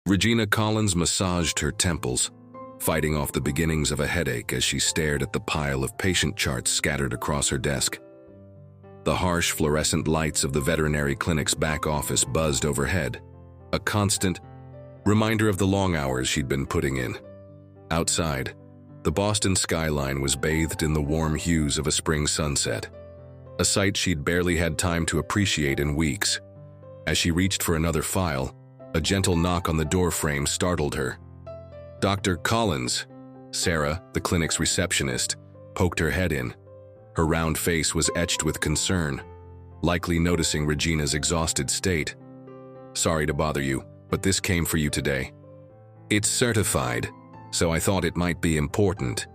Regina Collins massaged her temples, fighting off the beginnings of a headache as she stared at the pile of patient charts scattered across her desk. The harsh fluorescent lights of the veterinary clinic's back office buzzed overhead, a constant reminder of the long hours she'd been putting in. Outside, the Boston skyline was bathed in the warm hues of a spring sunset, a sight she'd barely had time to appreciate in weeks. As she reached for another file, a gentle knock on the door frame startled her. Dr. Collins, Sarah, the clinic's receptionist, poked her head in. Her round face was etched with concern, likely noticing Regina's exhausted state. "Sorry to bother you, but this came for you today. It's certified, so I thought it might be important."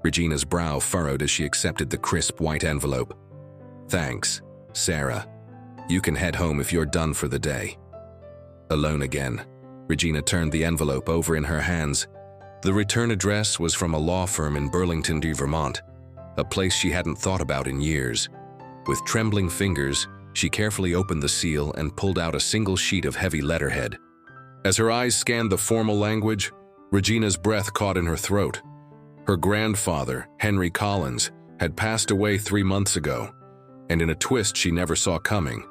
Regina's brow furrowed as she accepted the crisp white envelope. "Thanks, Sarah. You can head home if you're done for the day." Alone again, Regina turned the envelope over in her hands. The return address was from a law firm in Burlington, Vermont, a place she hadn't thought about in years. With trembling fingers, she carefully opened the seal and pulled out a single sheet of heavy letterhead. As her eyes scanned the formal language, Regina's breath caught in her throat. Her grandfather, Henry Collins, had passed away 3 months ago, and in a twist she never saw coming,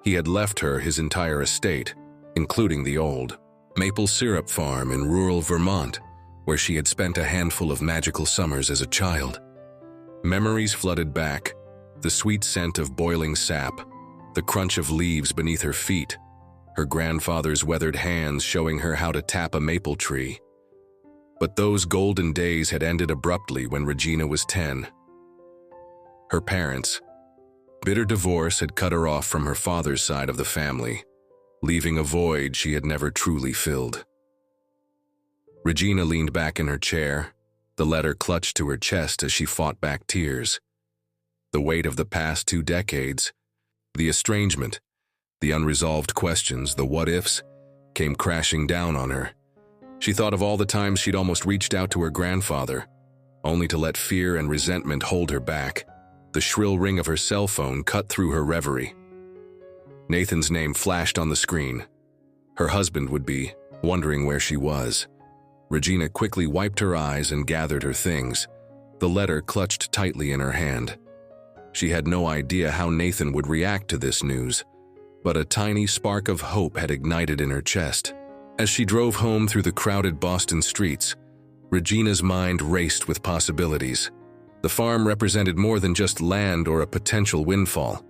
he had left her his entire estate, including the old maple syrup farm in rural Vermont, where she had spent a handful of magical summers as a child. Memories flooded back, the sweet scent of boiling sap, the crunch of leaves beneath her feet, her grandfather's weathered hands showing her how to tap a maple tree. But those golden days had ended abruptly when Regina was 10. Her parents' bitter divorce had cut her off from her father's side of the family, leaving a void she had never truly filled. Regina leaned back in her chair, the letter clutched to her chest as she fought back tears. The weight of the past 2 decades, the estrangement, the unresolved questions, the what-ifs, came crashing down on her. She thought of all the times she'd almost reached out to her grandfather, only to let fear and resentment hold her back. The shrill ring of her cell phone cut through her reverie. Nathan's name flashed on the screen. Her husband would be, wondering where she was. Regina quickly wiped her eyes and gathered her things, the letter clutched tightly in her hand. She had no idea how Nathan would react to this news, but a tiny spark of hope had ignited in her chest. As she drove home through the crowded Boston streets, Regina's mind raced with possibilities. The farm represented more than just land or a potential windfall.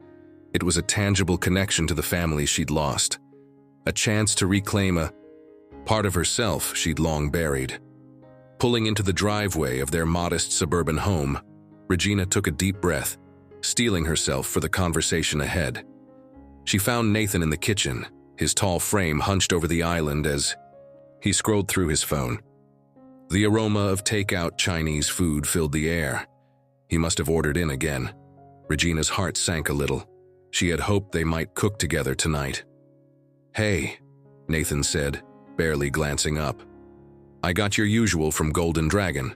It was a tangible connection to the family she'd lost, a chance to reclaim a part of herself she'd long buried. Pulling into the driveway of their modest suburban home, Regina took a deep breath, steeling herself for the conversation ahead. She found Nathan in the kitchen, his tall frame hunched over the island as he scrolled through his phone. The aroma of takeout Chinese food filled the air. He must have ordered in again. Regina's heart sank a little. She had hoped they might cook together tonight. "Hey," Nathan said, barely glancing up. "I got your usual from Golden Dragon.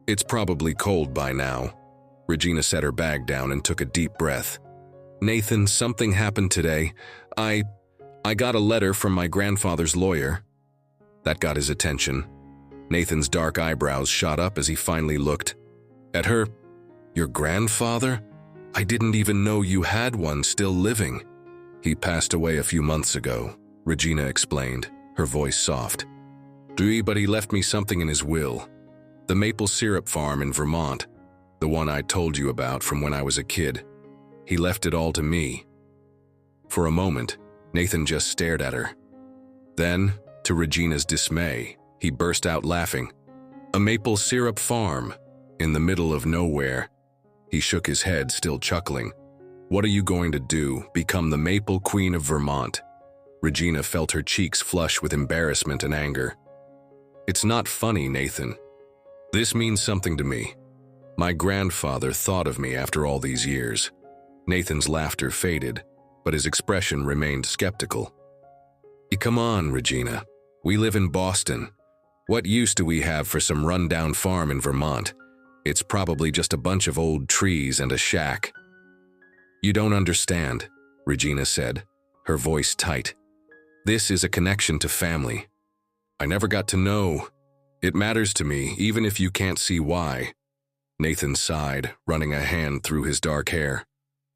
It's probably cold by now." Regina set her bag down and took a deep breath. "Nathan, something happened today. I got a letter from my grandfather's lawyer." That got his attention. Nathan's dark eyebrows shot up as he finally looked at her. "Your grandfather? I didn't even know you had one still living." "He passed away a few months ago," Regina explained, her voice soft. But he left me something in his will. The maple syrup farm in Vermont, the one I told you about from when I was a kid. He left it all to me." For a moment, Nathan just stared at her. Then, to Regina's dismay, he burst out laughing. "A maple syrup farm, in the middle of nowhere." He shook his head, still chuckling. "What are you going to do, become the Maple Queen of Vermont?" Regina felt her cheeks flush with embarrassment and anger. "It's not funny, Nathan. This means something to me. My grandfather thought of me after all these years." Nathan's laughter faded, but his expression remained skeptical. "Come on, Regina. We live in Boston. What use do we have for some rundown farm in Vermont? It's probably just a bunch of old trees and a shack." "You don't understand," Regina said, her voice tight. "This is a connection to family. I never got to know. It matters to me, even if you can't see why. Nathan sighed, running a hand through his dark hair.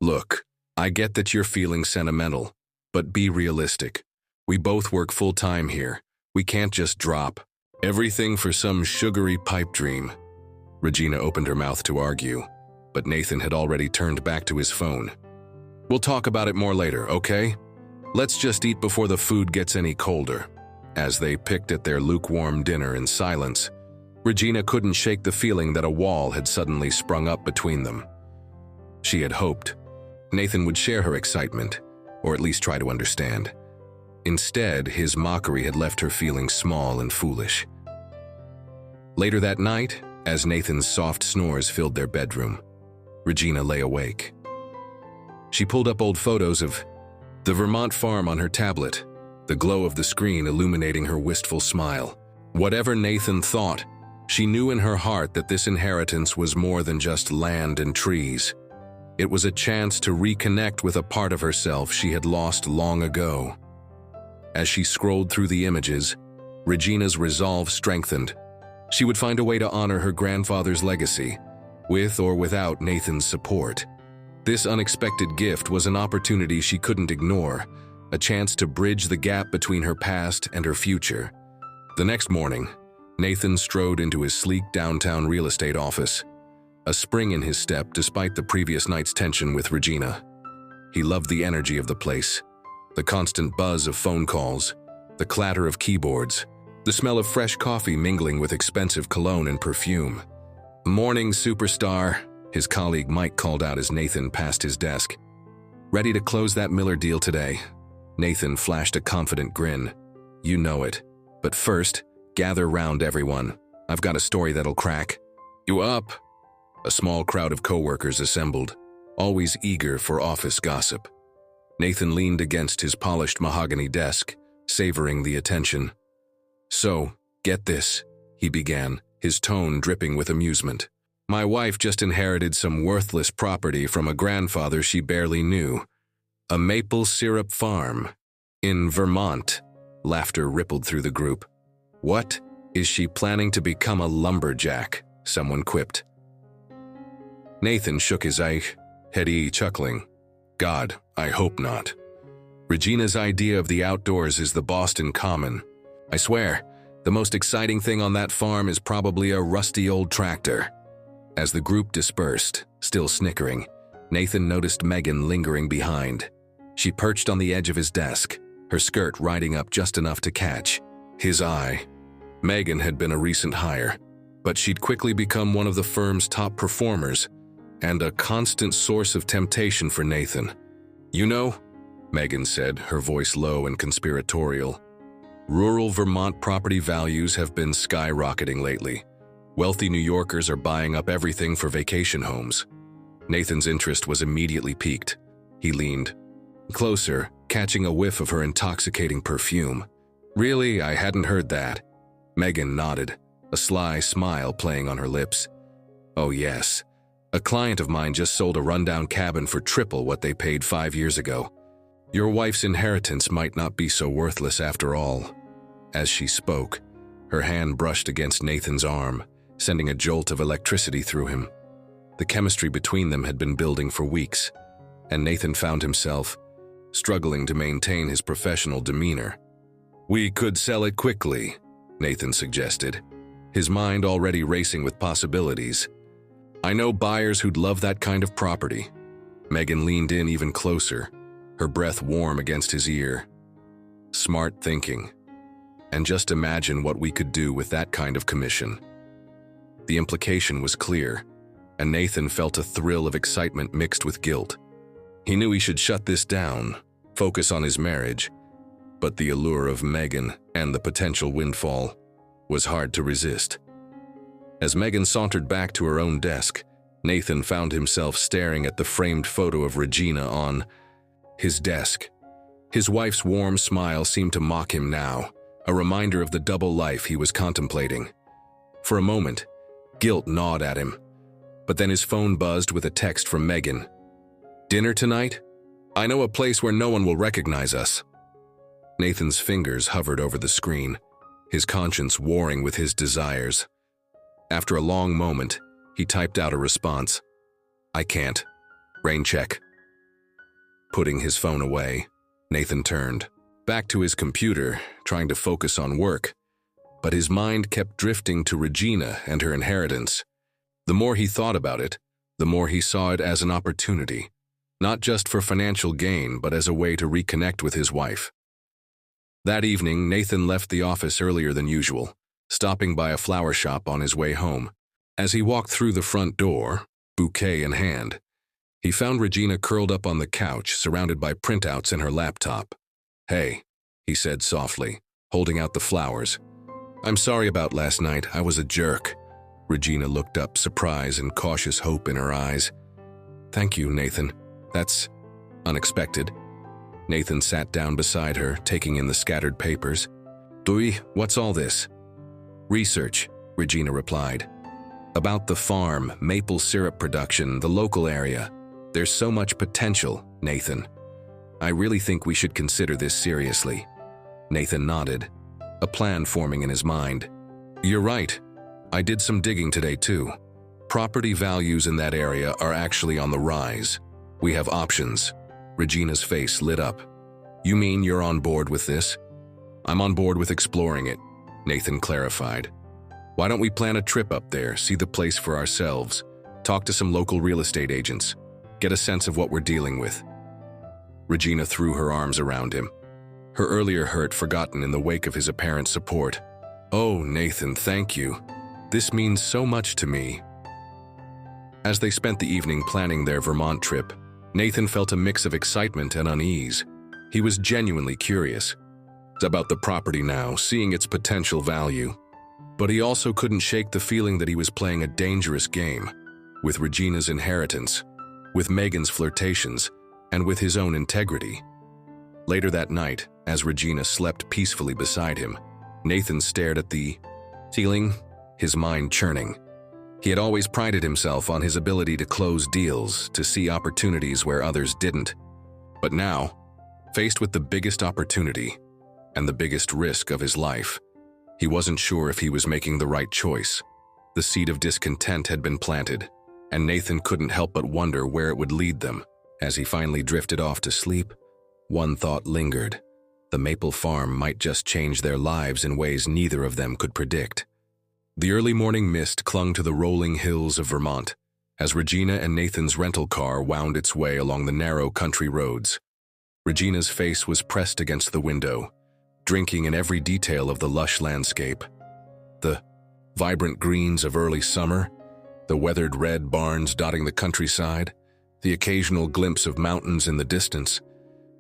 Look, I get that you're feeling sentimental, but be realistic. We both work full-time here. We can't just drop everything for some sugary pipe dream. Regina opened her mouth to argue, but Nathan had already turned back to his phone. We'll talk about it more later, okay? Let's just eat before the food gets any colder. As they picked at their lukewarm dinner in silence, Regina couldn't shake the feeling that a wall had suddenly sprung up between them. She had hoped Nathan would share her excitement, or at least try to understand. Instead, his mockery had left her feeling small and foolish. Later that night, as Nathan's soft snores filled their bedroom, Regina lay awake. She pulled up old photos of the Vermont farm on her tablet, the glow of the screen illuminating her wistful smile. Whatever Nathan thought, she knew in her heart that this inheritance was more than just land and trees. It was a chance to reconnect with a part of herself she had lost long ago. As she scrolled through the images, Regina's resolve strengthened. She would find a way to honor her grandfather's legacy, with or without Nathan's support. This unexpected gift was an opportunity she couldn't ignore, a chance to bridge the gap between her past and her future. The next morning, Nathan strode into his sleek downtown real estate office, a spring in his step despite the previous night's tension with Regina. He loved the energy of the place, the constant buzz of phone calls, the clatter of keyboards, the smell of fresh coffee mingling with expensive cologne and perfume. "Morning, superstar," his colleague Mike called out as Nathan passed his desk. "Ready to close that Miller deal today?" Nathan flashed a confident grin. "You know it. But first, gather round everyone. I've got a story that'll crack." "You up?" A small crowd of coworkers assembled, always eager for office gossip. Nathan leaned against his polished mahogany desk, savoring the attention. "So, get this," he began, his tone dripping with amusement. "My wife just inherited some worthless property from a grandfather she barely knew. A maple syrup farm. In Vermont." Laughter rippled through the group. "What? Is she planning to become a lumberjack?" someone quipped. Nathan shook his head, chuckling. "God, I hope not. Regina's idea of the outdoors is the Boston Common. I swear, the most exciting thing on that farm is probably a rusty old tractor." As the group dispersed, still snickering, Nathan noticed Megan lingering behind. She perched on the edge of his desk, her skirt riding up just enough to catch his eye. Megan had been a recent hire, but she'd quickly become one of the firm's top performers and a constant source of temptation for Nathan. "You know," Megan said, her voice low and conspiratorial, "rural Vermont property values have been skyrocketing lately. Wealthy New Yorkers are buying up everything for vacation homes." Nathan's interest was immediately piqued. He leaned closer, catching a whiff of her intoxicating perfume. "Really? I hadn't heard that." Megan nodded, a sly smile playing on her lips. "Oh yes. A client of mine just sold a rundown cabin for triple what they paid 5 years ago. Your wife's inheritance might not be so worthless after all." As she spoke, her hand brushed against Nathan's arm, sending a jolt of electricity through him. The chemistry between them had been building for weeks, and Nathan found himself struggling to maintain his professional demeanor. "We could sell it quickly," Nathan suggested, his mind already racing with possibilities. "I know buyers who'd love that kind of property." Megan leaned in even closer, her breath warm against his ear. "Smart thinking. And just imagine what we could do with that kind of commission." The implication was clear, and Nathan felt a thrill of excitement mixed with guilt. He knew he should shut this down, focus on his marriage, but the allure of Megan and the potential windfall was hard to resist. As Megan sauntered back to her own desk, Nathan found himself staring at the framed photo of Regina on his desk. His wife's warm smile seemed to mock him now, a reminder of the double life he was contemplating. For a moment, guilt gnawed at him, but then his phone buzzed with a text from Megan. "Dinner tonight? I know a place where no one will recognize us." Nathan's fingers hovered over the screen, his conscience warring with his desires. After a long moment, he typed out a response. "I can't. Rain check." Putting his phone away, Nathan turned back to his computer, trying to focus on work. But his mind kept drifting to Regina and her inheritance. The more he thought about it, the more he saw it as an opportunity, not just for financial gain, but as a way to reconnect with his wife. That evening, Nathan left the office earlier than usual, stopping by a flower shop on his way home. As he walked through the front door, bouquet in hand, he found Regina curled up on the couch, surrounded by printouts in her laptop. "Hey," he said softly, holding out the flowers. "I'm sorry about last night. I was a jerk." Regina looked up, surprise and cautious hope in her eyes. "Thank you, Nathan. That's unexpected." Nathan sat down beside her, taking in the scattered papers. "Dui, what's all this?" "Research," Regina replied. "About the farm, maple syrup production, the local area. There's so much potential, Nathan. I really think we should consider this seriously." Nathan nodded, a plan forming in his mind. "You're right. I did some digging today too. Property values in that area are actually on the rise. We have options." Regina's face lit up. "You mean you're on board with this?" "I'm on board with exploring it," Nathan clarified. "Why don't we plan a trip up there, see the place for ourselves, talk to some local real estate agents, get a sense of what we're dealing with?" Regina threw her arms around him, her earlier hurt forgotten in the wake of his apparent support. "Oh, Nathan, thank you. This means so much to me." As they spent the evening planning their Vermont trip, Nathan felt a mix of excitement and unease. He was genuinely curious about the property now, seeing its potential value. But he also couldn't shake the feeling that he was playing a dangerous game, with Regina's inheritance, with Megan's flirtations, and with his own integrity. Later that night, as Regina slept peacefully beside him, Nathan stared at the ceiling, his mind churning. He had always prided himself on his ability to close deals, to see opportunities where others didn't. But now, faced with the biggest opportunity and the biggest risk of his life, he wasn't sure if he was making the right choice. The seed of discontent had been planted, and Nathan couldn't help but wonder where it would lead them. As he finally drifted off to sleep, one thought lingered. The maple farm might just change their lives in ways neither of them could predict. The early morning mist clung to the rolling hills of Vermont as Regina and Nathan's rental car wound its way along the narrow country roads. Regina's face was pressed against the window, drinking in every detail of the lush landscape. The vibrant greens of early summer, the weathered red barns dotting the countryside, the occasional glimpse of mountains in the distance.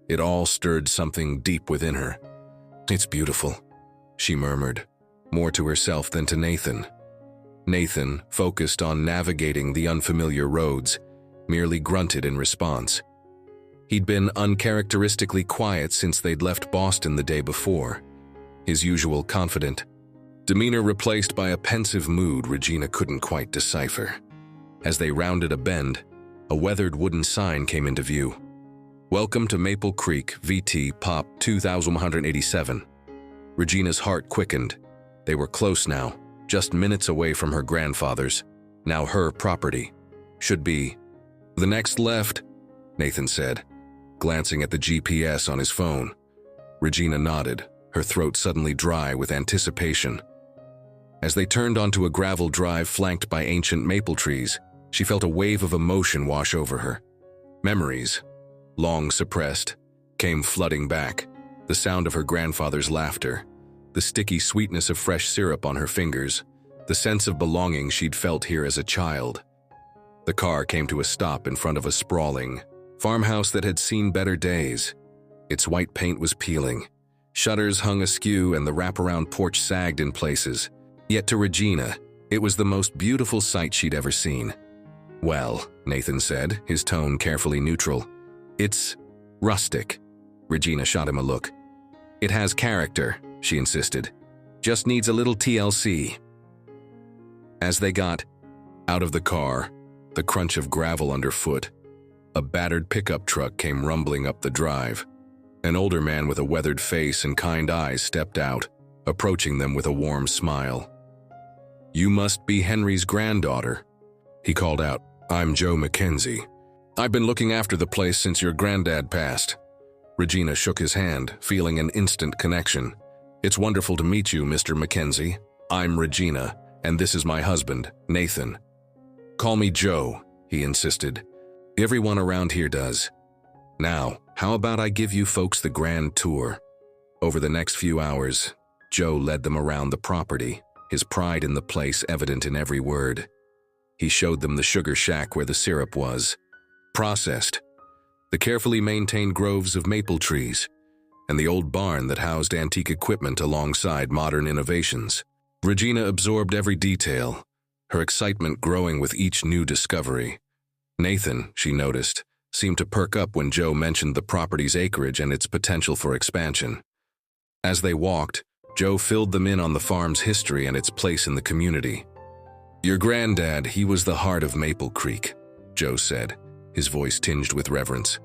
It all stirred something deep within her. "It's beautiful," she murmured, more to herself than to Nathan. Nathan, focused on navigating the unfamiliar roads, merely grunted in response. He'd been uncharacteristically quiet since they'd left Boston the day before, his usual confident demeanor replaced by a pensive mood Regina couldn't quite decipher. As they rounded a bend, a weathered wooden sign came into view. "Welcome to Maple Creek, VT Pop 2187. Regina's heart quickened. They were close now, just minutes away from her grandfather's, now her property. "Should be the next left," Nathan said, glancing at the GPS on his phone. Regina nodded, her throat suddenly dry with anticipation. As they turned onto a gravel drive flanked by ancient maple trees, she felt a wave of emotion wash over her. Memories, long suppressed, came flooding back. The sound of her grandfather's laughter, the sticky sweetness of fresh syrup on her fingers, the sense of belonging she'd felt here as a child. The car came to a stop in front of a sprawling farmhouse that had seen better days. Its white paint was peeling. Shutters hung askew and the wraparound porch sagged in places. Yet to Regina, it was the most beautiful sight she'd ever seen. "Well," Nathan said, his tone carefully neutral, "it's rustic." Regina shot him a look. "It has character," she insisted. "Just needs a little TLC." As they got out of the car, the crunch of gravel underfoot, a battered pickup truck came rumbling up the drive. An older man with a weathered face and kind eyes stepped out, approaching them with a warm smile. "You must be Henry's granddaughter," he called out. "I'm Joe Mackenzie. I've been looking after the place since your granddad passed." Regina shook his hand, feeling an instant connection. "It's wonderful to meet you, Mr. Mackenzie. I'm Regina, and this is my husband, Nathan." "Call me Joe," he insisted. "Everyone around here does. Now, how about I give you folks the grand tour?" Over the next few hours, Joe led them around the property, his pride in the place evident in every word. He showed them the sugar shack where the syrup was, processed, the carefully maintained groves of maple trees, and the old barn that housed antique equipment alongside modern innovations. Regina absorbed every detail, her excitement growing with each new discovery. Nathan, she noticed, seemed to perk up when Joe mentioned the property's acreage and its potential for expansion. As they walked, Joe filled them in on the farm's history and its place in the community. "Your granddad, he was the heart of Maple Creek," Joe said, his voice tinged with reverence.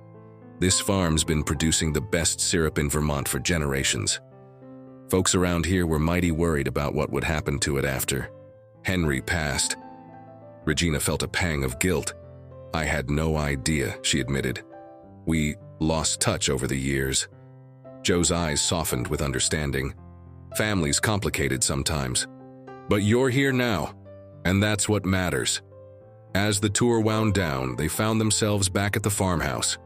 "This farm's been producing the best syrup in Vermont for generations. Folks around here were mighty worried about what would happen to it after Henry passed." Regina felt a pang of guilt. "I had no idea," she admitted. "We lost touch over the years." Joe's eyes softened with understanding. "Family's complicated sometimes. But you're here now, and that's what matters." As the tour wound down, they found themselves back at the farmhouse.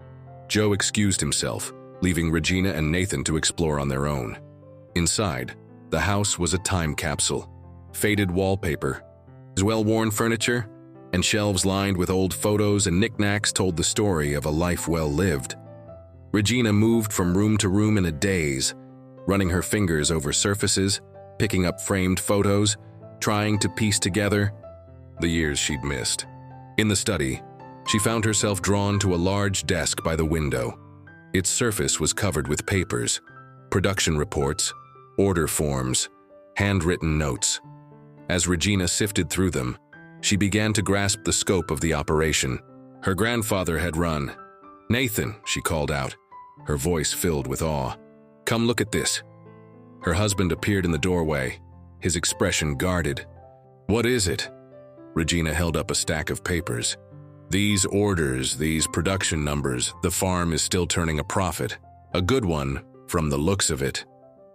Joe excused himself, leaving Regina and Nathan to explore on their own. Inside, the house was a time capsule. Faded wallpaper, well-worn furniture, and shelves lined with old photos and knickknacks told the story of a life well lived. Regina moved from room to room in a daze, running her fingers over surfaces, picking up framed photos, trying to piece together the years she'd missed. In the study, she found herself drawn to a large desk by the window. Its surface was covered with papers, production reports, order forms, handwritten notes. As Regina sifted through them, she began to grasp the scope of the operation. Her grandfather had run. "Nathan," she called out, her voice filled with awe. "Come look at this." Her husband appeared in the doorway, his expression guarded. "What is it?" Regina held up a stack of papers. "These orders, these production numbers, the farm is still turning a profit. A good one, from the looks of it."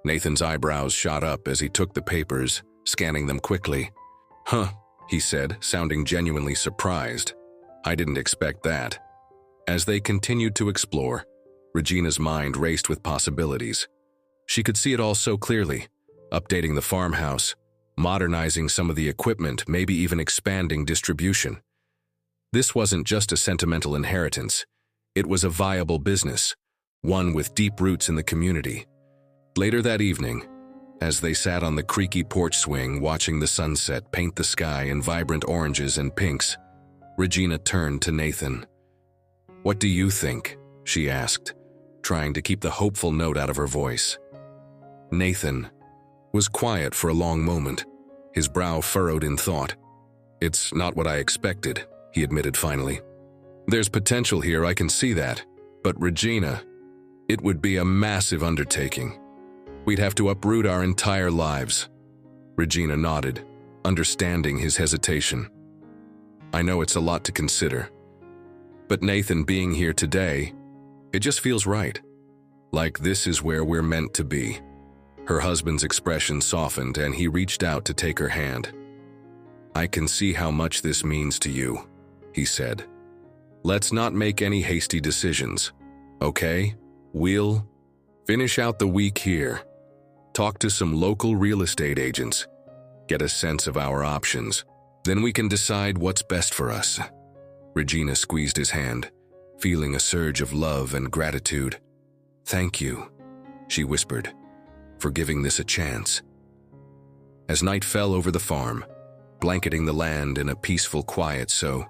Nathan's eyebrows shot up as he took the papers, scanning them quickly. "Huh," he said, sounding genuinely surprised. "I didn't expect that." As they continued to explore, Regina's mind raced with possibilities. She could see it all so clearly, updating the farmhouse, modernizing some of the equipment, maybe even expanding distribution. This wasn't just a sentimental inheritance. It was a viable business, one with deep roots in the community. Later that evening, as they sat on the creaky porch swing watching the sunset paint the sky in vibrant oranges and pinks, Regina turned to Nathan. "What do you think?" she asked, trying to keep the hopeful note out of her voice. Nathan was quiet for a long moment, his brow furrowed in thought. "It's not what I expected," he admitted finally. "There's potential here, I can see that. But Regina, it would be a massive undertaking. We'd have to uproot our entire lives." Regina nodded, understanding his hesitation. "I know it's a lot to consider. But Nathan being here today, it just feels right. Like this is where we're meant to be." Her husband's expression softened and he reached out to take her hand. "I can see how much this means to you," he said. "Let's not make any hasty decisions, okay? We'll finish out the week here, talk to some local real estate agents, get a sense of our options. Then we can decide what's best for us." Regina squeezed his hand, feeling a surge of love and gratitude. "Thank you," she whispered, "for giving this a chance." As night fell over the farm, blanketing the land in a peaceful quiet so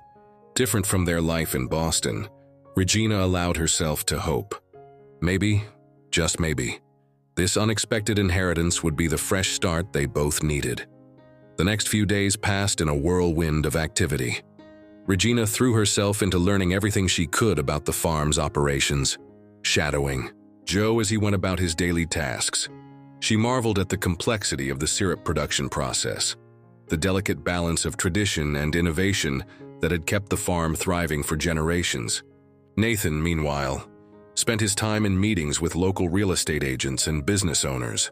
different from their life in Boston, Regina allowed herself to hope. Maybe, just maybe, this unexpected inheritance would be the fresh start they both needed. The next few days passed in a whirlwind of activity. Regina threw herself into learning everything she could about the farm's operations, shadowing Joe as he went about his daily tasks, She marveled at the complexity of the syrup production process, the delicate balance of tradition and innovation that had kept the farm thriving for generations. Nathan, meanwhile, spent his time in meetings with local real estate agents and business owners,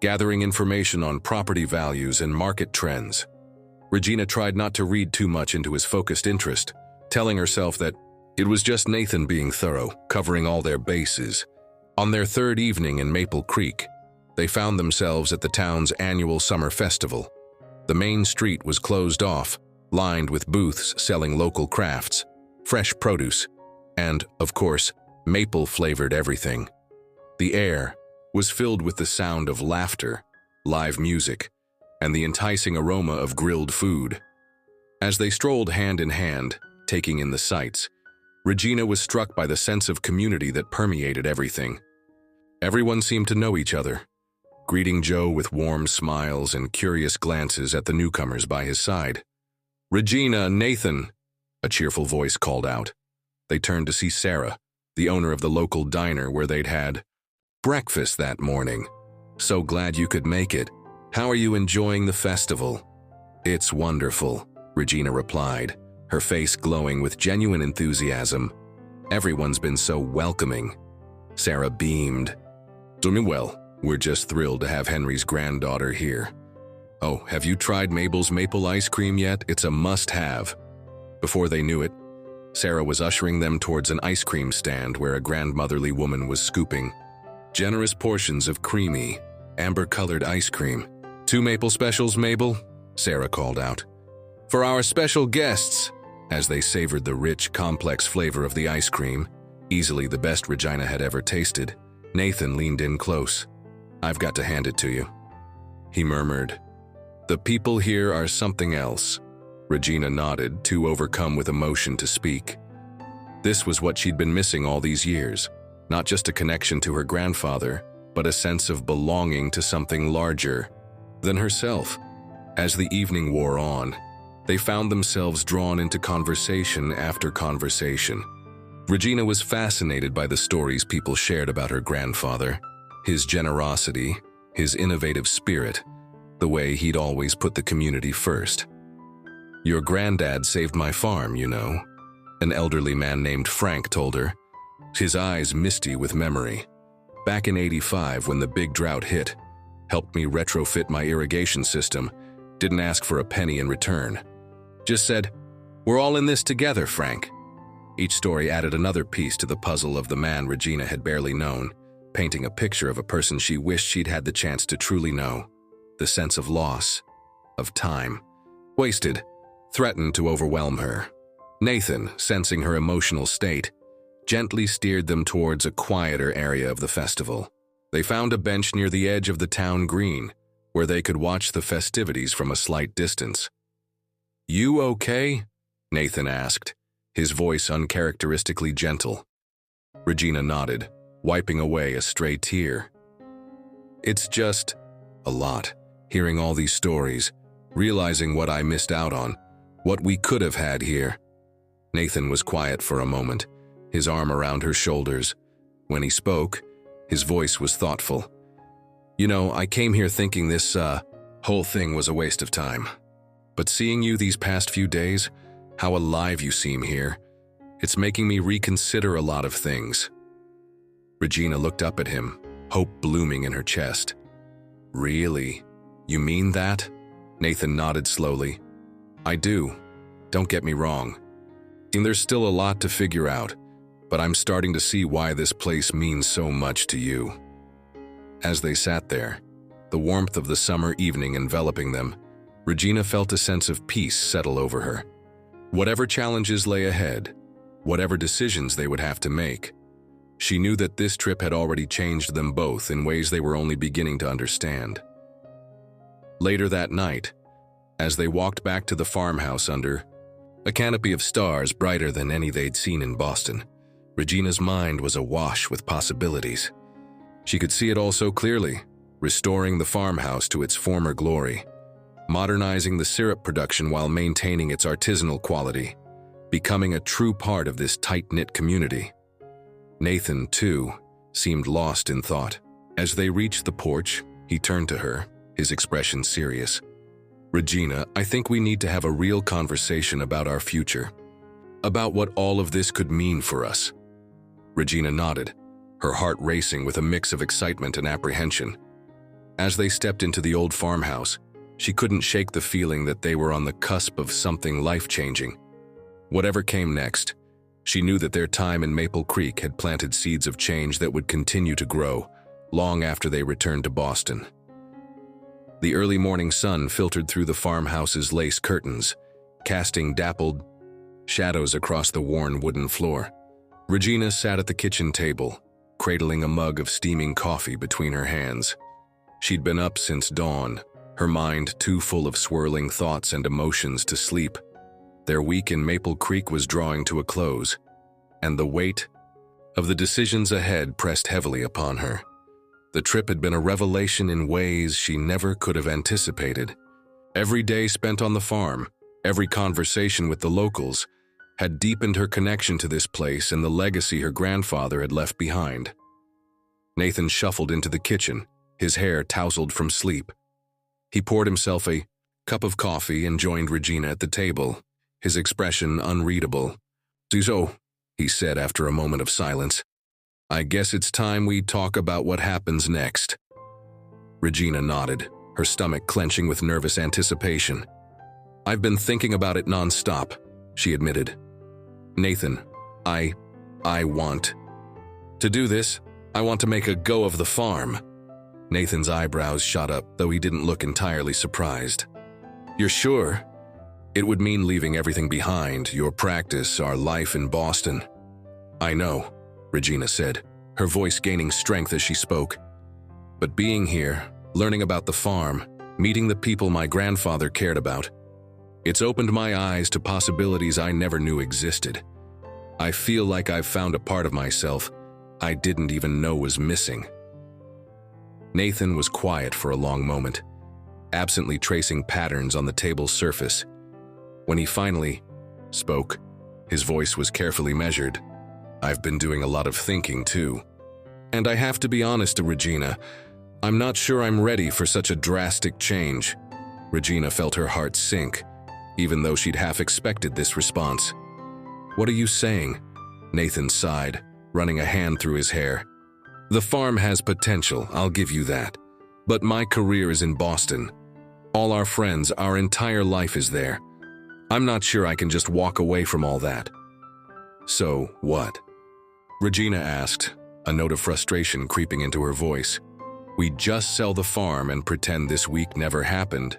gathering information on property values and market trends. Regina tried not to read too much into his focused interest, telling herself that it was just Nathan being thorough, covering all their bases. On their third evening in Maple Creek, they found themselves at the town's annual summer festival. The main street was closed off, lined with booths selling local crafts, fresh produce, and, of course, maple-flavored everything. The air was filled with the sound of laughter, live music, and the enticing aroma of grilled food. As they strolled hand in hand, taking in the sights, Regina was struck by the sense of community that permeated everything. Everyone seemed to know each other, greeting Joe with warm smiles and curious glances at the newcomers by his side. "Regina, Nathan," a cheerful voice called out. They turned to see Sarah, the owner of the local diner where they'd had breakfast that morning. "So glad you could make it. How are you enjoying the festival?" "It's wonderful," Regina replied, her face glowing with genuine enthusiasm. "Everyone's been so welcoming." Sarah beamed. "Doing well. We're just thrilled to have Henry's granddaughter here. Oh, have you tried Mabel's maple ice cream yet? It's a must-have." Before they knew it, Sarah was ushering them towards an ice cream stand where a grandmotherly woman was scooping generous portions of creamy, amber-colored ice cream. "2 maple specials, Mabel," Sarah called out. "For our special guests." As they savored the rich, complex flavor of the ice cream, easily the best Regina had ever tasted, Nathan leaned in close. "I've got to hand it to you," he murmured. "The people here are something else." Regina nodded, too overcome with emotion to speak. This was what she'd been missing all these years, not just a connection to her grandfather, but a sense of belonging to something larger than herself. As the evening wore on, they found themselves drawn into conversation after conversation. Regina was fascinated by the stories people shared about her grandfather, his generosity, his innovative spirit, the way he'd always put the community first. "Your granddad saved my farm, you know," an elderly man named Frank told her, his eyes misty with memory. "Back in '85, when the big drought hit, helped me retrofit my irrigation system, didn't ask for a penny in return. Just said, 'We're all in this together, Frank.'" Each story added another piece to the puzzle of the man Regina had barely known, painting a picture of a person she wished she'd had the chance to truly know. The sense of loss, of time, wasted, threatened to overwhelm her. Nathan, sensing her emotional state, gently steered them towards a quieter area of the festival. They found a bench near the edge of the town green, where they could watch the festivities from a slight distance. "You okay?" Nathan asked, his voice uncharacteristically gentle. Regina nodded, wiping away a stray tear. "It's just a lot, hearing all these stories, realizing what I missed out on, what we could have had here." Nathan was quiet for a moment, his arm around her shoulders. When he spoke, his voice was thoughtful. "You know, I came here thinking this, whole thing was a waste of time. But seeing you these past few days, how alive you seem here, it's making me reconsider a lot of things." Regina looked up at him, hope blooming in her chest. "Really? You mean that?" Nathan nodded slowly. "I do. Don't get me wrong. And there's still a lot to figure out, but I'm starting to see why this place means so much to you." As they sat there, the warmth of the summer evening enveloping them, Regina felt a sense of peace settle over her. Whatever challenges lay ahead, whatever decisions they would have to make, she knew that this trip had already changed them both in ways they were only beginning to understand. Later that night, as they walked back to the farmhouse under a canopy of stars brighter than any they'd seen in Boston, Regina's mind was awash with possibilities. She could see it all so clearly, restoring the farmhouse to its former glory, modernizing the syrup production while maintaining its artisanal quality, becoming a true part of this tight-knit community. Nathan, too, seemed lost in thought. As they reached the porch, He turned to her, his expression serious. "Regina, I think we need to have a real conversation about our future. About what all of this could mean for us." Regina nodded, her heart racing with a mix of excitement and apprehension. As they stepped into the old farmhouse, she couldn't shake the feeling that they were on the cusp of something life-changing. Whatever came next, she knew that their time in Maple Creek had planted seeds of change that would continue to grow long after they returned to Boston. The early morning sun filtered through the farmhouse's lace curtains, casting dappled shadows across the worn wooden floor. Regina sat at the kitchen table, cradling a mug of steaming coffee between her hands. She'd been up since dawn, her mind too full of swirling thoughts and emotions to sleep. Their week in Maple Creek was drawing to a close, and the weight of the decisions ahead pressed heavily upon her. The trip had been a revelation in ways she never could have anticipated. Every day spent on the farm, every conversation with the locals, had deepened her connection to this place and the legacy her grandfather had left behind. Nathan shuffled into the kitchen, his hair tousled from sleep. He poured himself a cup of coffee and joined Regina at the table, his expression unreadable. "So," he said after a moment of silence, "I guess it's time we talk about what happens next." Regina nodded, her stomach clenching with nervous anticipation. "I've been thinking about it non-stop," she admitted. "Nathan, I want to do this. I want to make a go of the farm." Nathan's eyebrows shot up, though he didn't look entirely surprised. "You're sure? It would mean leaving everything behind, your practice, our life in Boston." "I know," Regina said, her voice gaining strength as she spoke. "But being here, learning about the farm, meeting the people my grandfather cared about, it's opened my eyes to possibilities I never knew existed. I feel like I've found a part of myself I didn't even know was missing." Nathan was quiet for a long moment, absently tracing patterns on the table's surface. When he finally spoke, his voice was carefully measured. "I've been doing a lot of thinking too. And I have to be honest, Regina, I'm not sure I'm ready for such a drastic change." Regina felt her heart sink, even though she'd half expected this response. "What are you saying?" Nathan sighed, running a hand through his hair. "The farm has potential, I'll give you that. But my career is in Boston. All our friends, our entire life is there. I'm not sure I can just walk away from all that." "So, what?" Regina asked, a note of frustration creeping into her voice. "We just sell the farm and pretend this week never happened."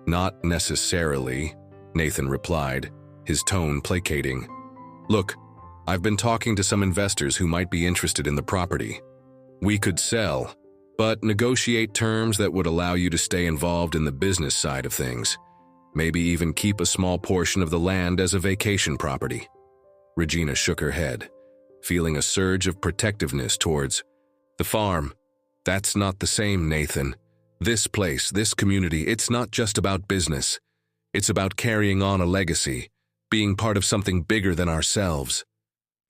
"Not necessarily," Nathan replied, his tone placating. "Look, I've been talking to some investors who might be interested in the property. We could sell, but negotiate terms that would allow you to stay involved in the business side of things. Maybe even keep a small portion of the land as a vacation property." Regina shook her head, feeling a surge of protectiveness towards the farm. "That's not the same, Nathan. This place, this community, it's not just about business. It's about carrying on a legacy, being part of something bigger than ourselves."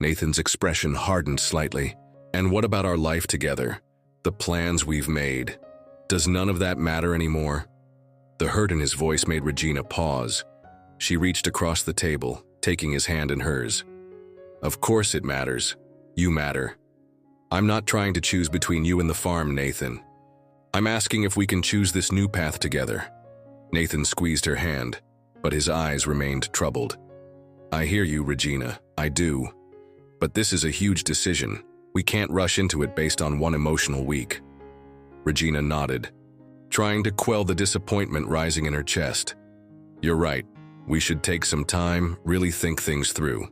Nathan's expression hardened slightly. "And what about our life together? The plans we've made? Does none of that matter anymore?" The hurt in his voice made Regina pause. She reached across the table, taking his hand in hers. "Of course it matters. You matter. I'm not trying to choose between you and the farm, Nathan. I'm asking if we can choose this new path together." Nathan squeezed her hand, but his eyes remained troubled. "I hear you, Regina, I do. But this is a huge decision. We can't rush into it based on one emotional week." Regina nodded, trying to quell the disappointment rising in her chest. "You're right. We should take some time, really think things through."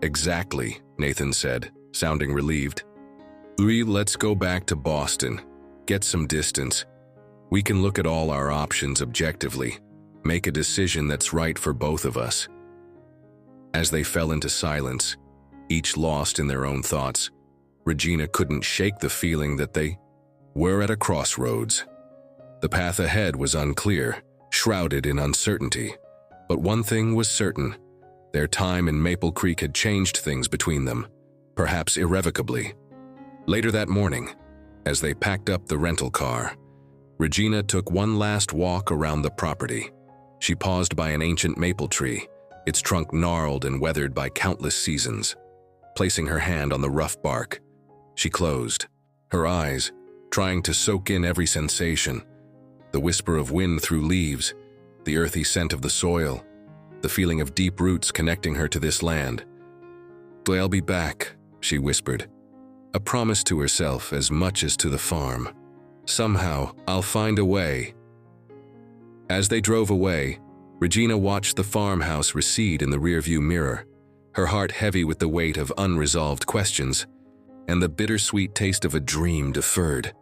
"Exactly," Nathan said, sounding relieved. Let's go back to Boston, get some distance. We can look at all our options objectively, make a decision that's right for both of us." As they fell into silence, each lost in their own thoughts, Regina couldn't shake the feeling that they were at a crossroads. The path ahead was unclear, shrouded in uncertainty. But one thing was certain: their time in Maple Creek had changed things between them, perhaps irrevocably. Later that morning, As they packed up the rental car, Regina took one last walk around the property. She paused by an ancient maple tree, its trunk gnarled and weathered by countless seasons. Placing her hand on the rough bark, she closed, her eyes trying to soak in every sensation: the whisper of wind through leaves, the earthy scent of the soil, the feeling of deep roots connecting her to this land. "I'll be back," she whispered, a promise to herself as much as to the farm. "Somehow, I'll find a way." As they drove away, Regina watched the farmhouse recede in the rearview mirror, her heart heavy with the weight of unresolved questions and the bittersweet taste of a dream deferred.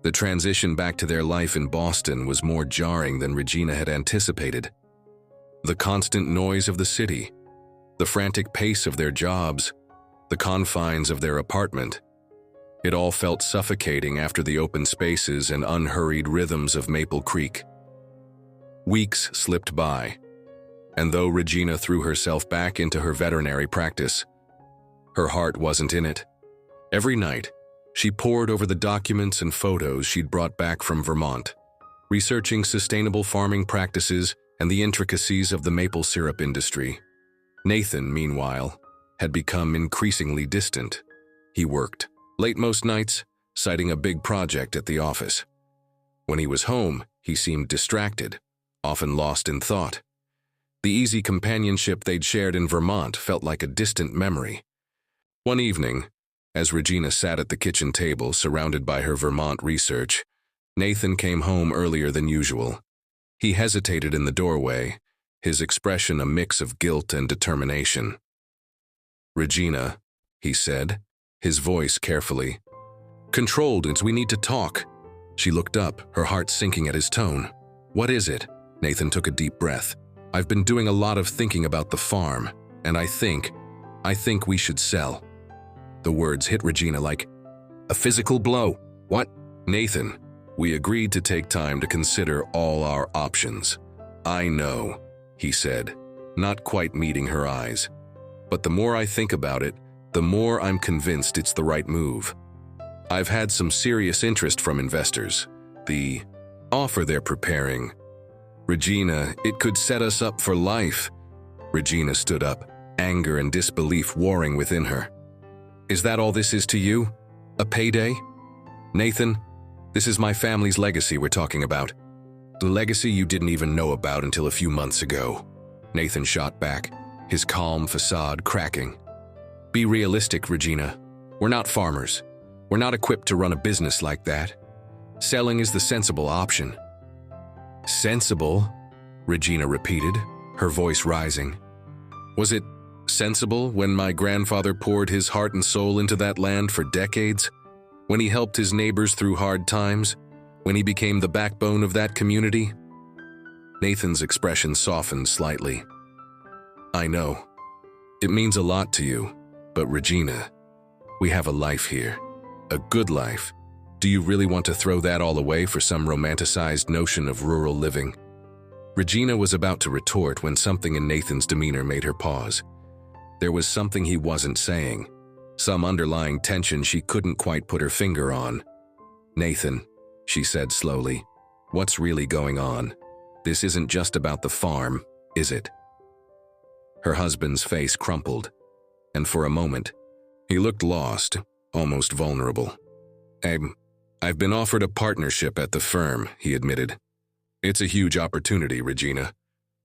The transition back to their life in Boston was more jarring than Regina had anticipated. The constant noise of the city, the frantic pace of their jobs, the confines of their apartment. It all felt suffocating after the open spaces and unhurried rhythms of Maple Creek. Weeks slipped by, and though Regina threw herself back into her veterinary practice, her heart wasn't in it. Every night, she pored over the documents and photos she'd brought back from Vermont, researching sustainable farming practices and the intricacies of the maple syrup industry. Nathan, meanwhile, had become increasingly distant. He worked late most nights, citing a big project at the office. When he was home, he seemed distracted, often lost in thought. The easy companionship they'd shared in Vermont felt like a distant memory. One evening, as Regina sat at the kitchen table surrounded by her Vermont research, Nathan came home earlier than usual. He hesitated in the doorway, his expression a mix of guilt and determination. "Regina," he said, his voice carefully controlled as "we need to talk." She looked up, her heart sinking at his tone. "What is it?" Nathan took a deep breath. "I've been doing a lot of thinking about the farm, and I think we should sell." The words hit Regina like a physical blow. "What?" "Nathan, we agreed to take time to consider all our options." "I know," he said, not quite meeting her eyes. "But the more I think about it, the more I'm convinced it's the right move. I've had some serious interest from investors. The offer they're preparing. Regina, it could set us up for life." Regina stood up, anger and disbelief warring within her. "Is that all this is to you? A payday?" "Nathan, this is my family's legacy we're talking about. The legacy you didn't even know about until a few months ago." Nathan shot back, his calm facade cracking. "Be realistic, Regina. We're not farmers. We're not equipped to run a business like that. Selling is the sensible option." "Sensible?" Regina repeated, her voice rising. "Was it sensible when my grandfather poured his heart and soul into that land for decades? When he helped his neighbors through hard times? When he became the backbone of that community?" Nathan's expression softened slightly. "I know. It means a lot to you. But Regina, we have a life here. A good life. Do you really want to throw that all away for some romanticized notion of rural living?" Regina was about to retort when something in Nathan's demeanor made her pause. There was something he wasn't saying, some underlying tension she couldn't quite put her finger on. "Nathan," she said slowly, "what's really going on? This isn't just about the farm, is it?" Her husband's face crumpled, and for a moment, he looked lost, almost vulnerable. I've been offered a partnership at the firm," he admitted. "It's a huge opportunity, Regina,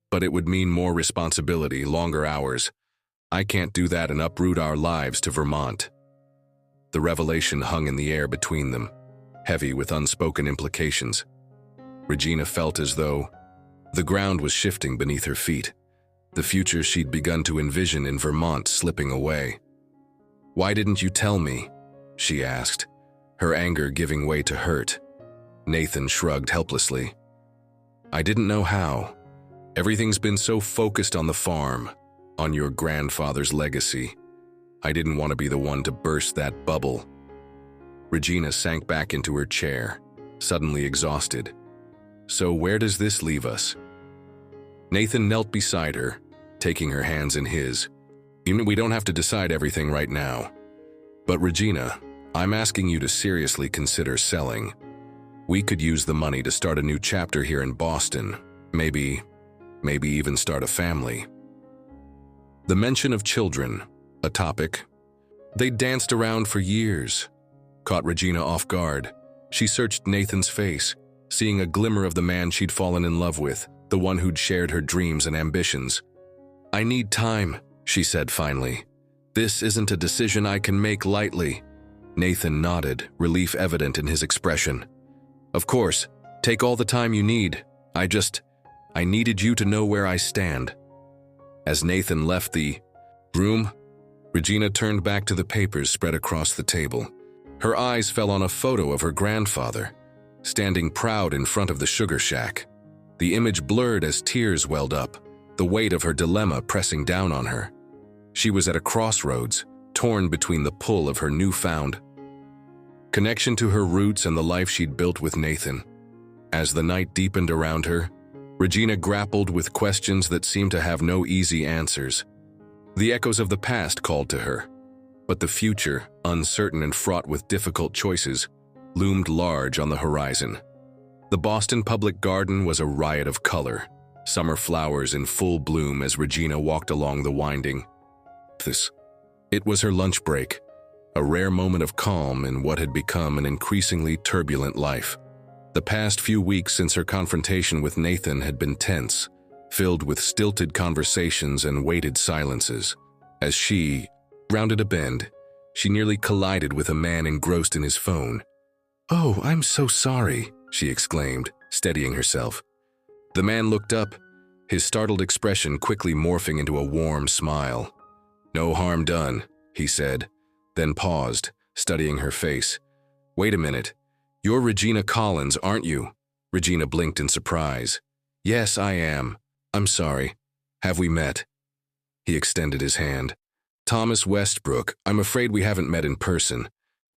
but it would mean more responsibility, longer hours. I can't do that and uproot our lives to Vermont." The revelation hung in the air between them, heavy with unspoken implications. Regina felt as though the ground was shifting beneath her feet, the future she'd begun to envision in Vermont slipping away. "Why didn't you tell me?" she asked, her anger giving way to hurt. Nathan shrugged helplessly. "I didn't know how. Everything's been so focused on the farm, on your grandfather's legacy. I didn't want to be the one to burst that bubble." Regina sank back into her chair, suddenly exhausted. "So where does this leave us?" Nathan knelt beside her, taking her hands in his. "We don't have to decide everything right now. But Regina, I'm asking you to seriously consider selling. We could use the money to start a new chapter here in Boston. Maybe even start a family. The mention of children, a topic they'd danced around for years, caught Regina off guard. She searched Nathan's face, seeing a glimmer of the man she'd fallen in love with, the one who'd shared her dreams and ambitions. "I need time," she said finally. "This isn't a decision I can make lightly." Nathan nodded, relief evident in his expression. "Of course, take all the time you need. I needed you to know where I stand." As Nathan left the room, Regina turned back to the papers spread across the table. Her eyes fell on a photo of her grandfather, standing proud in front of the sugar shack. The image blurred as tears welled up, the weight of her dilemma pressing down on her. She was at a crossroads, torn between the pull of her newfound connection to her roots and the life she'd built with Nathan. As the night deepened around her, Regina grappled with questions that seemed to have no easy answers. The echoes of the past called to her, but the future, uncertain and fraught with difficult choices, loomed large on the horizon. The Boston Public Garden was a riot of color, summer flowers in full bloom as Regina walked along the winding paths. It was her lunch break, a rare moment of calm in what had become an increasingly turbulent life. The past few weeks since her confrontation with Nathan had been tense, filled with stilted conversations and weighted silences. As she rounded a bend, she nearly collided with a man engrossed in his phone. "Oh, I'm so sorry," she exclaimed, steadying herself. The man looked up, his startled expression quickly morphing into a warm smile. "No harm done," he said, then paused, studying her face. "Wait a minute. You're Regina Collins, aren't you?" Regina blinked in surprise. "Yes, I am. I'm sorry. Have we met?" He extended his hand. "Thomas Westbrook, I'm afraid we haven't met in person,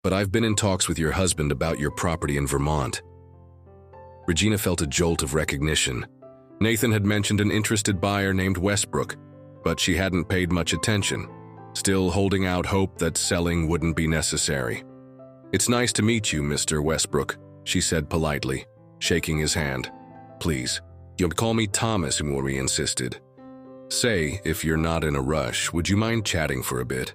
but I've been in talks with your husband about your property in Vermont." Regina felt a jolt of recognition. Nathan had mentioned an interested buyer named Westbrook, but she hadn't paid much attention, still holding out hope that selling wouldn't be necessary. "It's nice to meet you, Mr. Westbrook," she said politely, shaking his hand. "Please, you'll call me Thomas," Maury insisted. "Say, if you're not in a rush, would you mind chatting for a bit?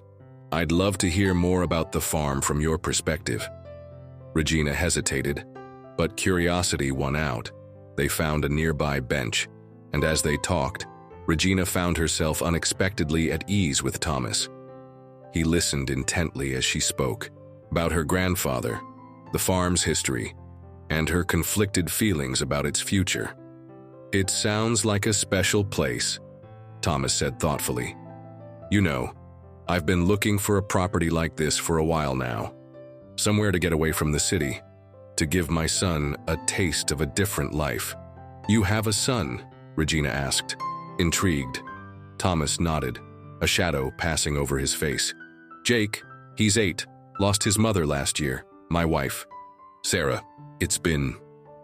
I'd love to hear more about the farm from your perspective." Regina hesitated, but curiosity won out. They found a nearby bench, and as they talked, Regina found herself unexpectedly at ease with Thomas. He listened intently as she spoke, about her grandfather, the farm's history, and her conflicted feelings about its future. "It sounds like a special place," Thomas said thoughtfully. "You know, I've been looking for a property like this for a while now. Somewhere to get away from the city, to give my son a taste of a different life." "You have a son?" Regina asked, intrigued. Thomas nodded, a shadow passing over his face. "Jake, he's 8, lost his mother last year, my wife, Sarah. It's been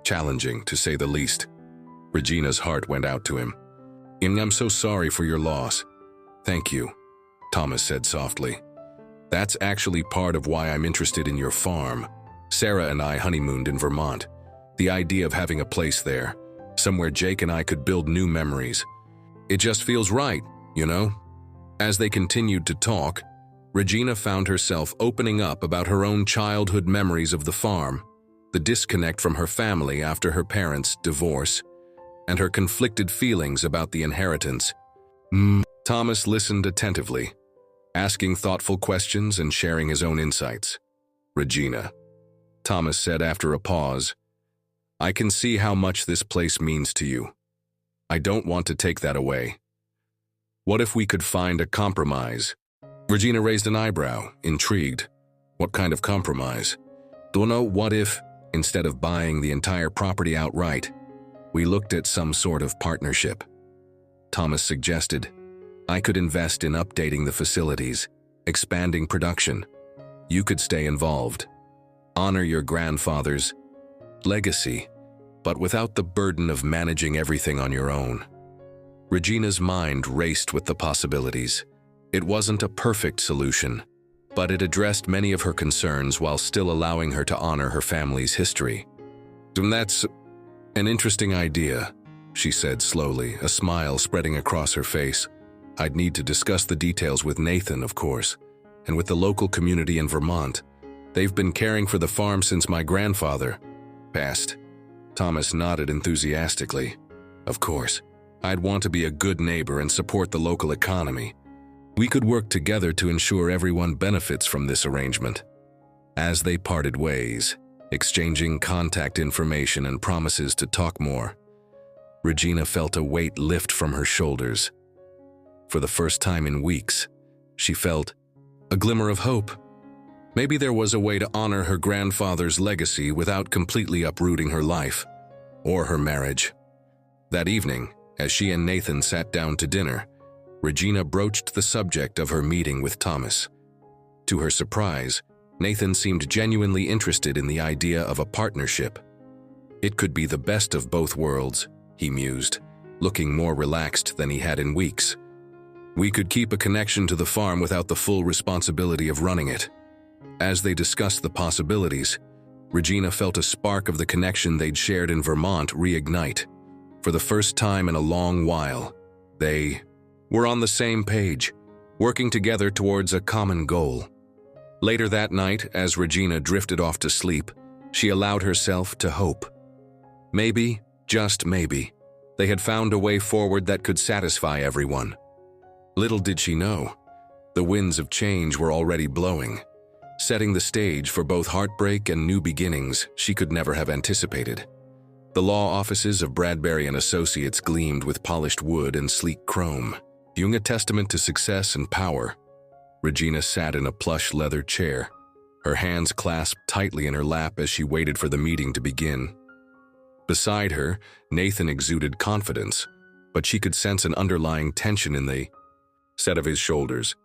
challenging, to say the least." Regina's heart went out to him. "I'm so sorry for your loss." "Thank you," Thomas said softly. "That's actually part of why I'm interested in your farm. Sarah and I honeymooned in Vermont. The idea of having a place there, somewhere Jake and I could build new memories. It just feels right, you know?" As they continued to talk, Regina found herself opening up about her own childhood memories of the farm, the disconnect from her family after her parents' divorce, and her conflicted feelings about the inheritance. Thomas listened attentively, asking thoughtful questions and sharing his own insights. "Regina," Thomas said after a pause, "I can see how much this place means to you. I don't want to take that away. What if we could find a compromise?" Regina raised an eyebrow, intrigued. "What kind of compromise?" "Don't know. What if, instead of buying the entire property outright, we looked at some sort of partnership?" Thomas suggested. "I could invest in updating the facilities, expanding production. You could stay involved. Honor your grandfather's legacy, but without the burden of managing everything on your own." Regina's mind raced with the possibilities. It wasn't a perfect solution, but it addressed many of her concerns while still allowing her to honor her family's history. "That's an interesting idea," she said slowly, a smile spreading across her face. "I'd need to discuss the details with Nathan, of course, and with the local community in Vermont. They've been caring for the farm since my grandfather passed." Thomas nodded enthusiastically. "Of course, I'd want to be a good neighbor and support the local economy. We could work together to ensure everyone benefits from this arrangement." As they parted ways, exchanging contact information and promises to talk more, Regina felt a weight lift from her shoulders. For the first time in weeks, she felt a glimmer of hope. Maybe there was a way to honor her grandfather's legacy without completely uprooting her life or her marriage. That evening, as she and Nathan sat down to dinner, Regina broached the subject of her meeting with Thomas. To her surprise, Nathan seemed genuinely interested in the idea of a partnership. "It could be the best of both worlds," he mused, looking more relaxed than he had in weeks. "We could keep a connection to the farm without the full responsibility of running it." As they discussed the possibilities, Regina felt a spark of the connection they'd shared in Vermont reignite. For the first time in a long while, they were on the same page, working together towards a common goal. Later that night, as Regina drifted off to sleep, she allowed herself to hope. Maybe, just maybe, they had found a way forward that could satisfy everyone. Little did she know, the winds of change were already blowing, setting the stage for both heartbreak and new beginnings she could never have anticipated. The law offices of Bradbury and Associates gleamed with polished wood and sleek chrome, viewing a testament to success and power. Regina sat in a plush leather chair, her hands clasped tightly in her lap as she waited for the meeting to begin. Beside her, Nathan exuded confidence, but she could sense an underlying tension in the set of his shoulders.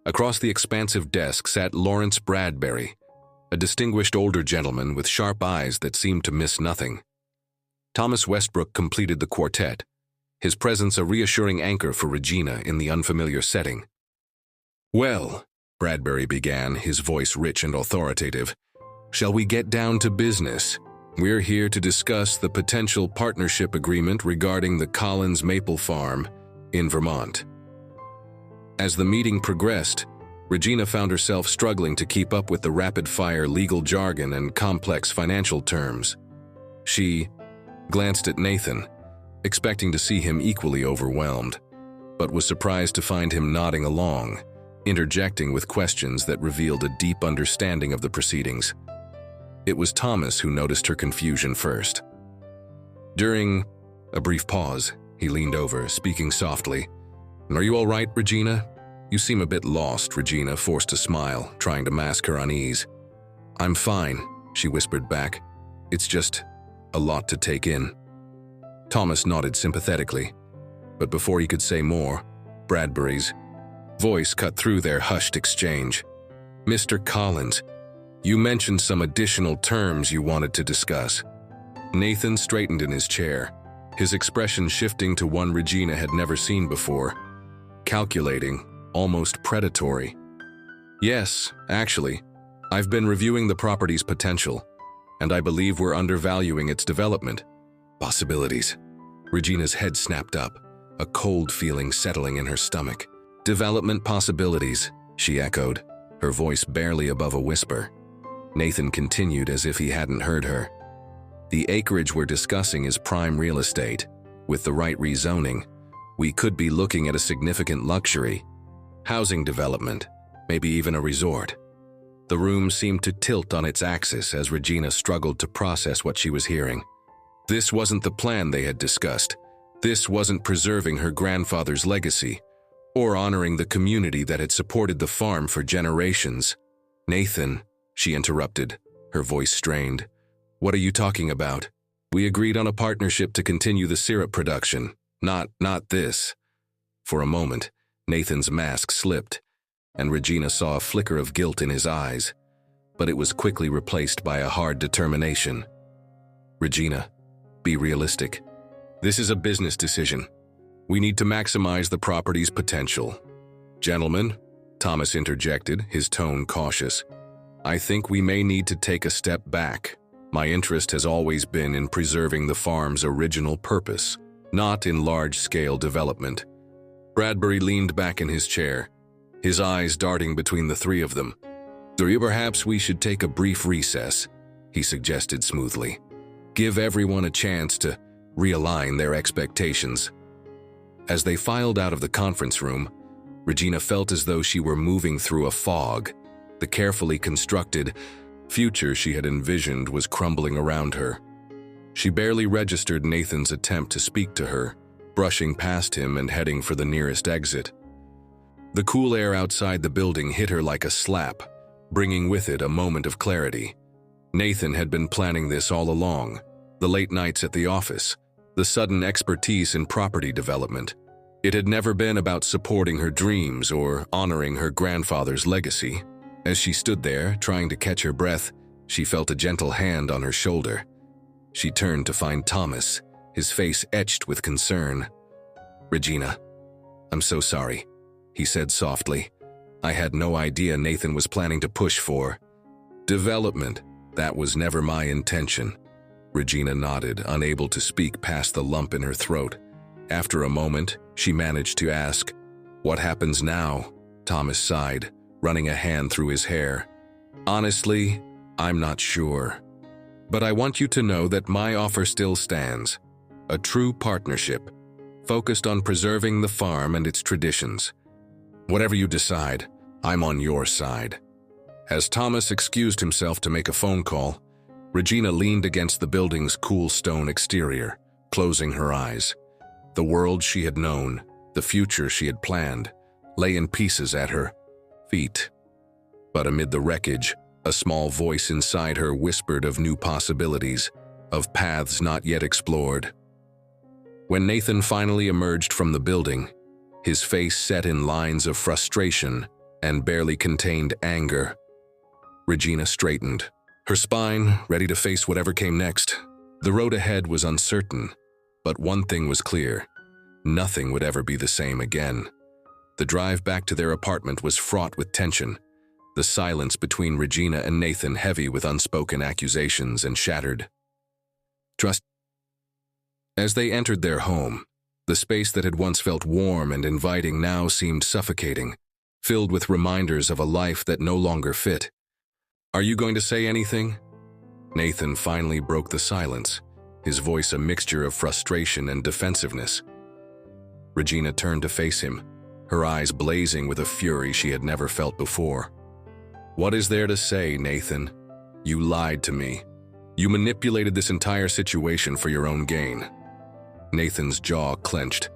Across the expansive desk sat Lawrence Bradbury, a distinguished older gentleman with sharp eyes that seemed to miss nothing. Thomas Westbrook completed the quartet, his presence a reassuring anchor for Regina in the unfamiliar setting. "Well," Bradbury began, his voice rich and authoritative, "shall we get down to business? We're here to discuss the potential partnership agreement regarding the Collins Maple Farm in Vermont." As the meeting progressed, Regina found herself struggling to keep up with the rapid-fire legal jargon and complex financial terms. She glanced at Nathan, expecting to see him equally overwhelmed, but was surprised to find him nodding along, interjecting with questions that revealed a deep understanding of the proceedings. It was Thomas who noticed her confusion first. During a brief pause, he leaned over, speaking softly. "Are you all right, Regina? You seem a bit lost," Regina forced a smile, trying to mask her unease. "I'm fine," she whispered back. "It's just a lot to take in." Thomas nodded sympathetically, but before he could say more, Bradbury's voice cut through their hushed exchange. "Mr. Collins, you mentioned some additional terms you wanted to discuss." Nathan straightened in his chair, his expression shifting to one Regina had never seen before, calculating, almost predatory. "Yes, actually, I've been reviewing the property's potential, and I believe we're undervaluing its development possibilities." Regina's head snapped up, a cold feeling settling in her stomach. "Development possibilities," she echoed, her voice barely above a whisper. Nathan continued as if he hadn't heard her. "The acreage we're discussing is prime real estate. With the right rezoning, we could be looking at a significant luxury housing development, maybe even a resort." The room seemed to tilt on its axis as Regina struggled to process what she was hearing. This wasn't the plan they had discussed. This wasn't preserving her grandfather's legacy, or honoring the community that had supported the farm for generations. "Nathan," she interrupted, her voice strained. "What are you talking about? We agreed on a partnership to continue the syrup production, not this." For a moment, Nathan's mask slipped, and Regina saw a flicker of guilt in his eyes, but it was quickly replaced by a hard determination. "Regina, be realistic. This is a business decision. We need to maximize the property's potential. Gentlemen," Thomas interjected, his tone cautious. I think we may need to take a step back. My interest has always been in preserving the farm's original purpose, not in large-scale development. Bradbury leaned back in his chair, his eyes darting between the three of them. Perhaps we should take a brief recess, he suggested smoothly. Give everyone a chance to realign their expectations. As they filed out of the conference room, Regina felt as though she were moving through a fog. The carefully constructed future she had envisioned was crumbling around her. She barely registered Nathan's attempt to speak to her, brushing past him and heading for the nearest exit. The cool air outside the building hit her like a slap, bringing with it a moment of clarity. Nathan had been planning this all along, the late nights at the office, the sudden expertise in property development. It had never been about supporting her dreams or honoring her grandfather's legacy. As she stood there, trying to catch her breath, she felt a gentle hand on her shoulder. She turned to find Thomas, his face etched with concern. Regina, I'm so sorry, he said softly. I had no idea Nathan was planning to push for development. That was never my intention. Regina nodded, unable to speak past the lump in her throat. After a moment, she managed to ask, What happens now? Thomas sighed, running a hand through his hair. Honestly, I'm not sure. But I want you to know that my offer still stands. A true partnership, focused on preserving the farm and its traditions. Whatever you decide, I'm on your side. As Thomas excused himself to make a phone call, Regina leaned against the building's cool stone exterior, closing her eyes. The world she had known, the future she had planned, lay in pieces at her feet. But amid the wreckage, a small voice inside her whispered of new possibilities, of paths not yet explored. When Nathan finally emerged from the building, his face set in lines of frustration and barely contained anger. Regina straightened, her spine ready to face whatever came next. The road ahead was uncertain, but one thing was clear. Nothing would ever be the same again. The drive back to their apartment was fraught with tension, the silence between Regina and Nathan heavy with unspoken accusations and shattered trust. As they entered their home, the space that had once felt warm and inviting now seemed suffocating, filled with reminders of a life that no longer fit. Are you going to say anything? Nathan finally broke the silence, his voice a mixture of frustration and defensiveness. Regina turned to face him, her eyes blazing with a fury she had never felt before. What is there to say, Nathan? You lied to me. You manipulated this entire situation for your own gain. Nathan's jaw clenched.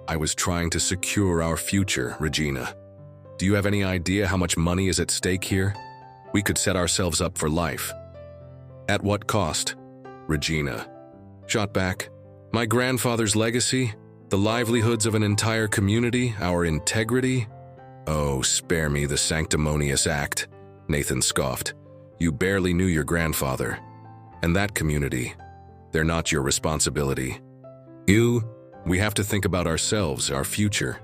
I was trying to secure our future, Regina. Do you have any idea how much money is at stake here? We could set ourselves up for life. At what cost? Regina shot back. My grandfather's legacy? The livelihoods of an entire community? Our integrity? Oh, spare me the sanctimonious act, Nathan scoffed. You barely knew your grandfather. And that community, they're not your responsibility. We have to think about ourselves, our future.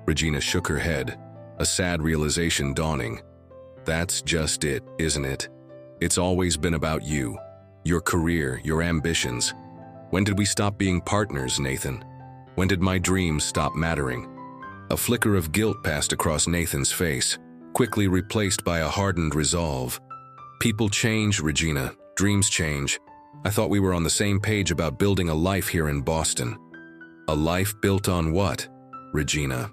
Regina shook her head, a sad realization dawning. That's just it, isn't it? It's always been about you, your career, your ambitions. When did we stop being partners, Nathan? When did my dreams stop mattering? A flicker of guilt passed across Nathan's face, quickly replaced by a hardened resolve. People change, Regina. Dreams change. I thought we were on the same page about building a life here in Boston. A life built on what, Regina?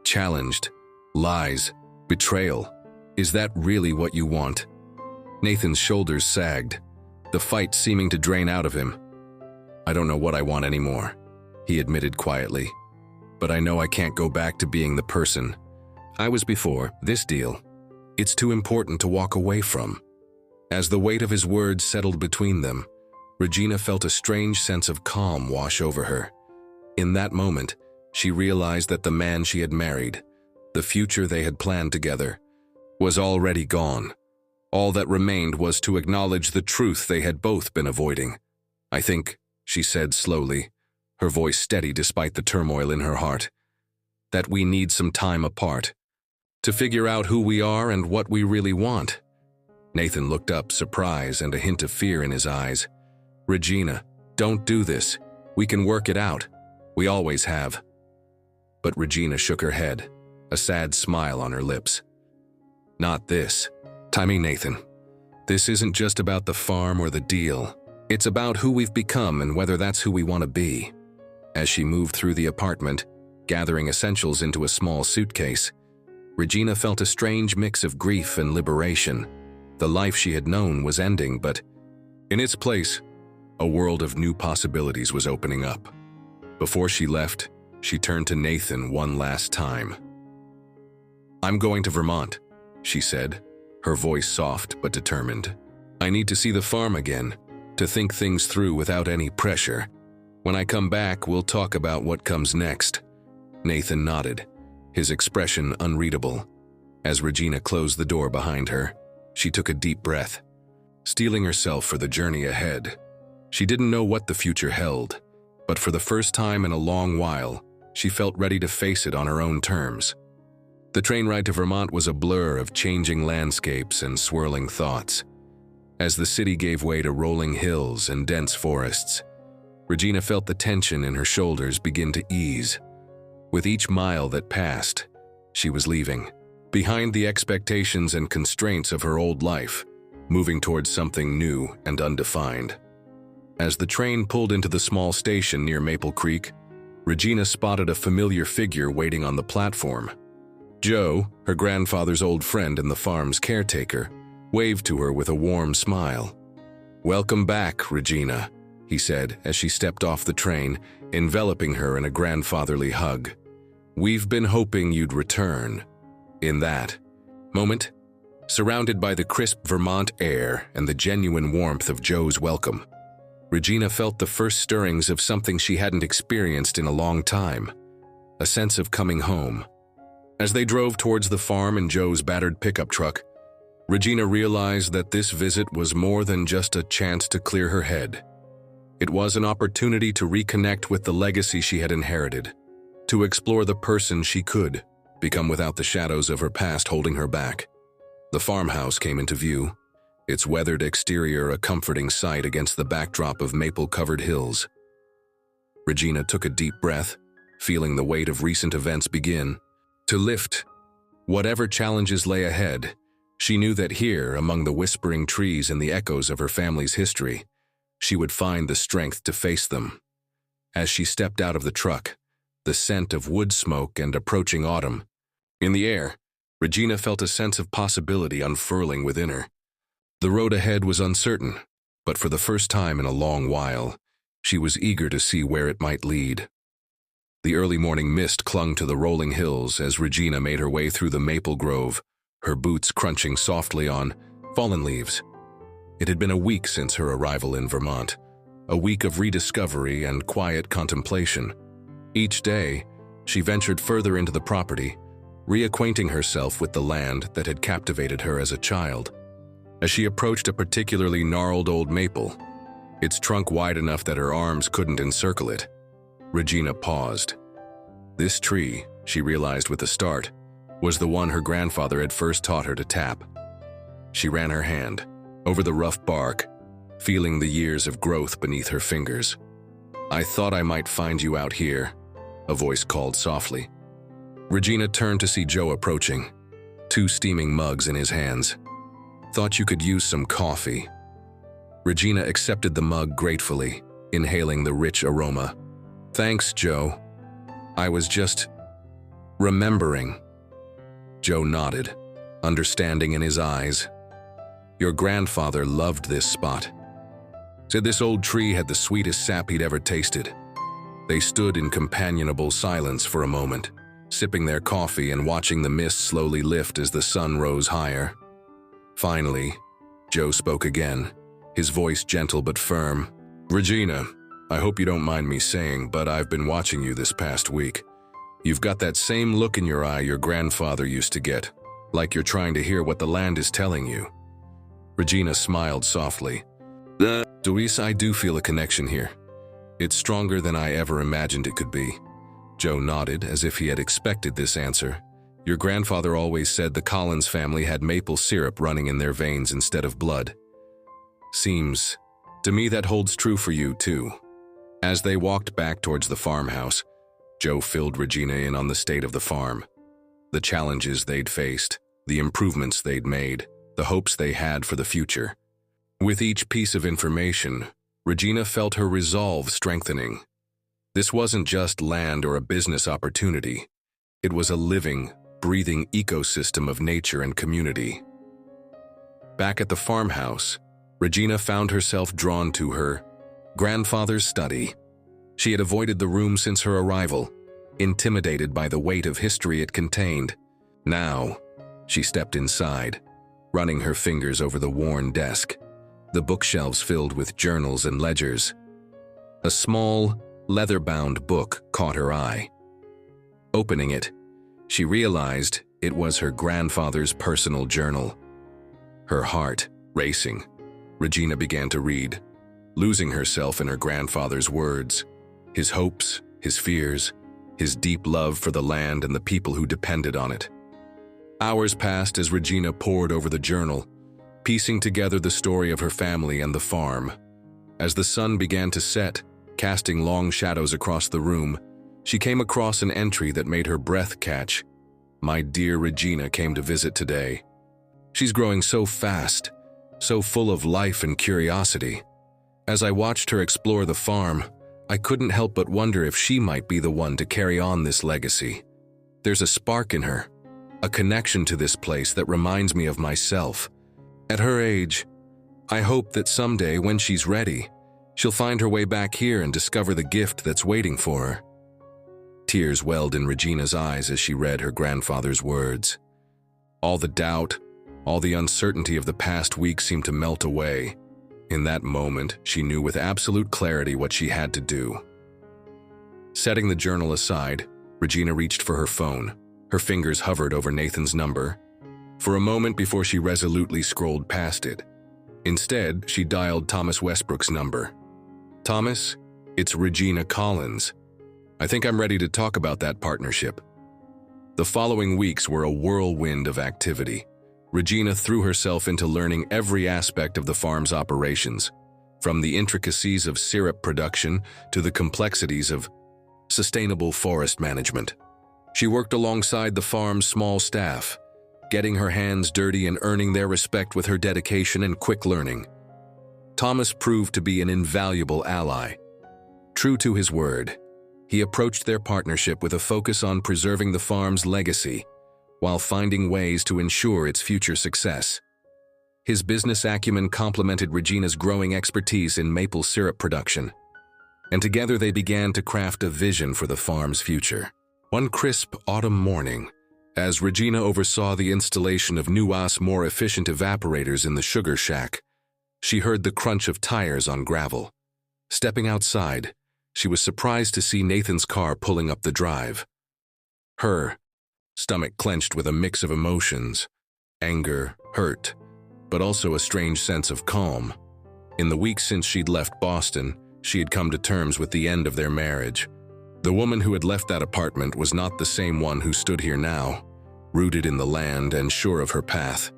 Challenged. Lies. Betrayal. Is that really what you want? Nathan's shoulders sagged, the fight seeming to drain out of him. I don't know what I want anymore, he admitted quietly. But I know I can't go back to being the person I was before this deal. It's too important to walk away from. As the weight of his words settled between them, Regina felt a strange sense of calm wash over her. In that moment, she realized that the man she had married, the future they had planned together, was already gone. All that remained was to acknowledge the truth they had both been avoiding. I think, she said slowly, her voice steady despite the turmoil in her heart, that we need some time apart. To figure out who we are and what we really want. Nathan looked up, surprise and a hint of fear in his eyes. Regina, don't do this. We can work it out. We always have. But Regina shook her head, a sad smile on her lips. Not this. Timmy, Nathan. This isn't just about the farm or the deal. It's about who we've become and whether that's who we want to be. As she moved through the apartment, gathering essentials into a small suitcase, Regina felt a strange mix of grief and liberation. The life she had known was ending, but in its place, a world of new possibilities was opening up. Before she left, she turned to Nathan one last time. I'm going to Vermont, she said, her voice soft but determined. I need to see the farm again, to think things through without any pressure. When I come back, we'll talk about what comes next. Nathan nodded, his expression unreadable. As Regina closed the door behind her, she took a deep breath, steeling herself for the journey ahead. She didn't know what the future held, but for the first time in a long while, she felt ready to face it on her own terms. The train ride to Vermont was a blur of changing landscapes and swirling thoughts. As the city gave way to rolling hills and dense forests, Regina felt the tension in her shoulders begin to ease. With each mile that passed, she was leaving, behind the expectations and constraints of her old life, moving towards something new and undefined. As the train pulled into the small station near Maple Creek, Regina spotted a familiar figure waiting on the platform. Joe, her grandfather's old friend and the farm's caretaker, waved to her with a warm smile. "Welcome back, Regina," he said as she stepped off the train, enveloping her in a grandfatherly hug. "We've been hoping you'd return." In that moment, surrounded by the crisp Vermont air and the genuine warmth of Joe's welcome, Regina felt the first stirrings of something she hadn't experienced in a long time, a sense of coming home. As they drove towards the farm in Joe's battered pickup truck, Regina realized that this visit was more than just a chance to clear her head. It was an opportunity to reconnect with the legacy she had inherited, to explore the person she could become without the shadows of her past holding her back. The farmhouse came into view, its weathered exterior a comforting sight against the backdrop of maple-covered hills. Regina took a deep breath, feeling the weight of recent events begin to lift. Whatever challenges lay ahead, she knew that here, among the whispering trees and the echoes of her family's history, she would find the strength to face them. As she stepped out of the truck, the scent of wood smoke and approaching autumn in the air, Regina felt a sense of possibility unfurling within her. The road ahead was uncertain, but for the first time in a long while, she was eager to see where it might lead. The early morning mist clung to the rolling hills as Regina made her way through the maple grove, her boots crunching softly on fallen leaves. It had been a week since her arrival in Vermont, a week of rediscovery and quiet contemplation. Each day, she ventured further into the property, reacquainting herself with the land that had captivated her as a child. As she approached a particularly gnarled old maple, its trunk wide enough that her arms couldn't encircle it, Regina paused. This tree, she realized with a start, was the one her grandfather had first taught her to tap. She ran her hand over the rough bark, feeling the years of growth beneath her fingers. "I thought I might find you out here," a voice called softly. Regina turned to see Joe approaching, 2 steaming mugs in his hands. "Thought you could use some coffee." Regina accepted the mug gratefully, inhaling the rich aroma. "Thanks, Joe. I was just remembering." Joe nodded, understanding in his eyes. "Your grandfather loved this spot. Said this old tree had the sweetest sap he'd ever tasted." They stood in companionable silence for a moment, sipping their coffee and watching the mist slowly lift as the sun rose higher. Finally, Joe spoke again, his voice gentle but firm. "Regina, I hope you don't mind me saying, but I've been watching you this past week. You've got that same look in your eye your grandfather used to get, like you're trying to hear what the land is telling you." Regina smiled softly. "Luis, I do feel a connection here. It's stronger than I ever imagined it could be." Joe nodded as if he had expected this answer, Your grandfather always said the Collins family had maple syrup running in their veins instead of blood. Seems to me that holds true for you, too." As they walked back towards the farmhouse, Joe filled Regina in on the state of the farm, the challenges they'd faced, the improvements they'd made, the hopes they had for the future. With each piece of information, Regina felt her resolve strengthening. This wasn't just land or a business opportunity. It was a living, breathing ecosystem of nature and community. Back at the farmhouse, Regina found herself drawn to her grandfather's study. She had avoided the room since her arrival, intimidated by the weight of history it contained. Now, she stepped inside, running her fingers over the worn desk, the bookshelves filled with journals and ledgers. A small, leather-bound book caught her eye. Opening it, she realized it was her grandfather's personal journal. Her heart racing, Regina began to read, losing herself in her grandfather's words, his hopes, his fears, his deep love for the land and the people who depended on it. Hours passed as Regina pored over the journal, piecing together the story of her family and the farm. As the sun began to set, casting long shadows across the room, she came across an entry that made her breath catch. "My dear Regina came to visit today. She's growing so fast, so full of life and curiosity. As I watched her explore the farm, I couldn't help but wonder if she might be the one to carry on this legacy. There's a spark in her, a connection to this place that reminds me of myself. At her age, I hope that someday when she's ready, she'll find her way back here and discover the gift that's waiting for her." Tears welled in Regina's eyes as she read her grandfather's words. All the doubt, all the uncertainty of the past week seemed to melt away. In that moment, she knew with absolute clarity what she had to do. Setting the journal aside, Regina reached for her phone. Her fingers hovered over Nathan's number, for a moment before she resolutely scrolled past it. Instead, she dialed Thomas Westbrook's number. "Thomas, it's Regina Collins. I think I'm ready to talk about that partnership." The following weeks were a whirlwind of activity. Regina threw herself into learning every aspect of the farm's operations, from the intricacies of syrup production to the complexities of sustainable forest management. She worked alongside the farm's small staff, getting her hands dirty and earning their respect with her dedication and quick learning. Thomas proved to be an invaluable ally. True to his word, he approached their partnership with a focus on preserving the farm's legacy while finding ways to ensure its future success. His business acumen complemented Regina's growing expertise in maple syrup production, and together they began to craft a vision for the farm's future. One crisp autumn morning, as Regina oversaw the installation of Nuas more efficient evaporators in the sugar shack, she heard the crunch of tires on gravel. Stepping outside, she was surprised to see Nathan's car pulling up the drive. Her stomach clenched with a mix of emotions, anger, hurt, but also a strange sense of calm. In the weeks since she'd left Boston, she had come to terms with the end of their marriage. The woman who had left that apartment was not the same one who stood here now, rooted in the land and sure of her path.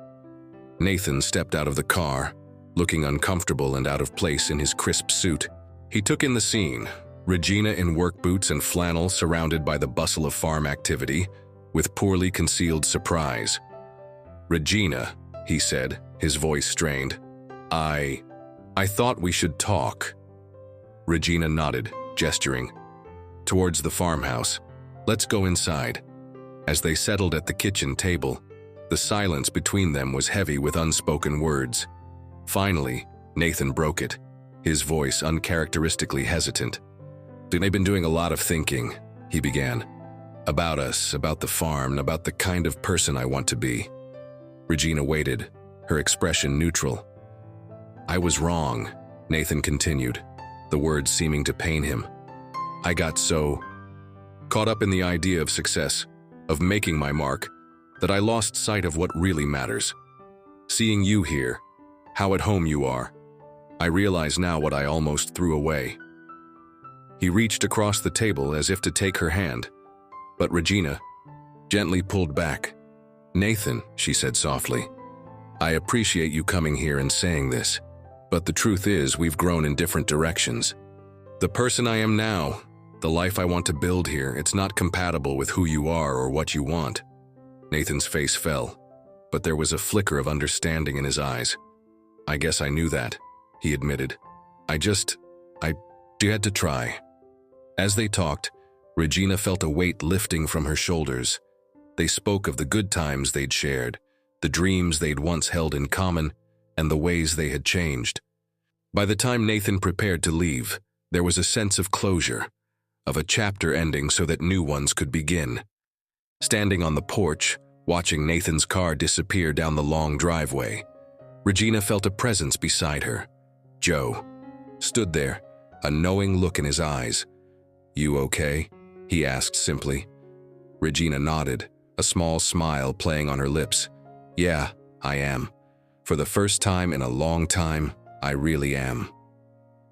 Nathan stepped out of the car, looking uncomfortable and out of place in his crisp suit. He took in the scene, Regina in work boots and flannel surrounded by the bustle of farm activity, with poorly concealed surprise. "Regina," he said, his voice strained. I thought we should talk." Regina nodded, gesturing towards the farmhouse. "Let's go inside." As they settled at the kitchen table, the silence between them was heavy with unspoken words. Finally, Nathan broke it, his voice uncharacteristically hesitant. "They've been doing a lot of thinking," he began. "About us, about the farm, about the kind of person I want to be." Regina waited, her expression neutral. "I was wrong," Nathan continued, the words seeming to pain him. "I got so caught up in the idea of success, of making my mark, that I lost sight of what really matters. Seeing you here, how at home you are, I realize now what I almost threw away." He reached across the table as if to take her hand, but Regina gently pulled back. "Nathan," she said softly, "I appreciate you coming here and saying this, but the truth is we've grown in different directions. The person I am now, the life I want to build here, it's not compatible with who you are or what you want." Nathan's face fell, but there was a flicker of understanding in his eyes. "I guess I knew that," he admitted. I had to try." As they talked, Regina felt a weight lifting from her shoulders. They spoke of the good times they'd shared, the dreams they'd once held in common, and the ways they had changed. By the time Nathan prepared to leave, there was a sense of closure, of a chapter ending so that new ones could begin. Standing on the porch, watching Nathan's car disappear down the long driveway, Regina felt a presence beside her. Joe stood there, a knowing look in his eyes. "You okay?" he asked simply. Regina nodded, a small smile playing on her lips. "Yeah, I am. For the first time in a long time, I really am."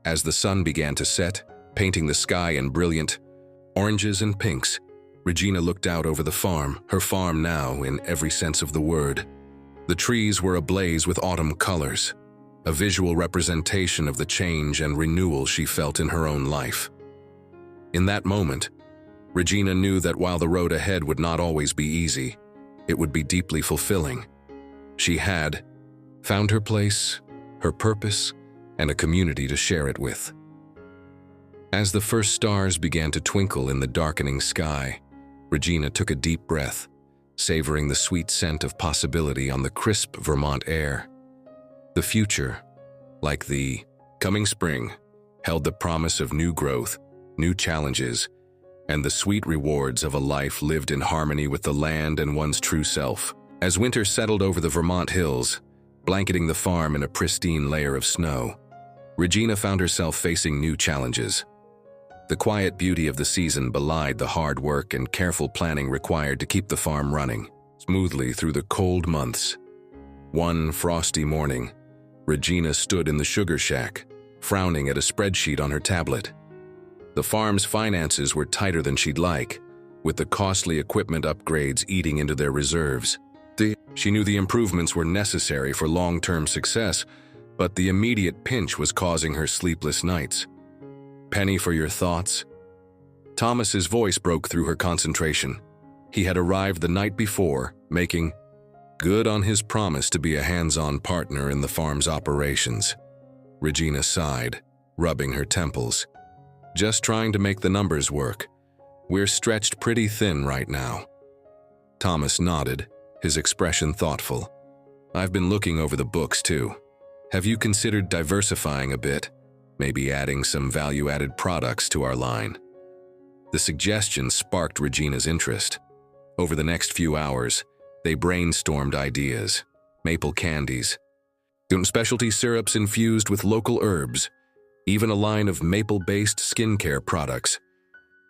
As the sun began to set, painting the sky in brilliant oranges and pinks, Regina looked out over the farm, her farm now in every sense of the word. The trees were ablaze with autumn colors, a visual representation of the change and renewal she felt in her own life. In that moment, Regina knew that while the road ahead would not always be easy, it would be deeply fulfilling. She had found her place, her purpose, and a community to share it with. As the first stars began to twinkle in the darkening sky, Regina took a deep breath, savoring the sweet scent of possibility on the crisp Vermont air. The future, like the coming spring, held the promise of new growth, new challenges, and the sweet rewards of a life lived in harmony with the land and one's true self. As winter settled over the Vermont hills, blanketing the farm in a pristine layer of snow, Regina found herself facing new challenges. The quiet beauty of the season belied the hard work and careful planning required to keep the farm running smoothly through the cold months. One frosty morning, Regina stood in the sugar shack, frowning at a spreadsheet on her tablet. The farm's finances were tighter than she'd like, with the costly equipment upgrades eating into their reserves. She knew the improvements were necessary for long-term success, but the immediate pinch was causing her sleepless nights. "Penny for your thoughts?" Thomas's voice broke through her concentration. He had arrived the night before, making good on his promise to be a hands-on partner in the farm's operations. Regina sighed, rubbing her temples. "Just trying to make the numbers work. We're stretched pretty thin right now." Thomas nodded, his expression thoughtful. "I've been looking over the books too. Have you considered diversifying a bit? Maybe adding some value-added products to our line?" The suggestion sparked Regina's interest. Over the next few hours, they brainstormed ideas: maple candies, specialty syrups infused with local herbs, even a line of maple-based skincare products.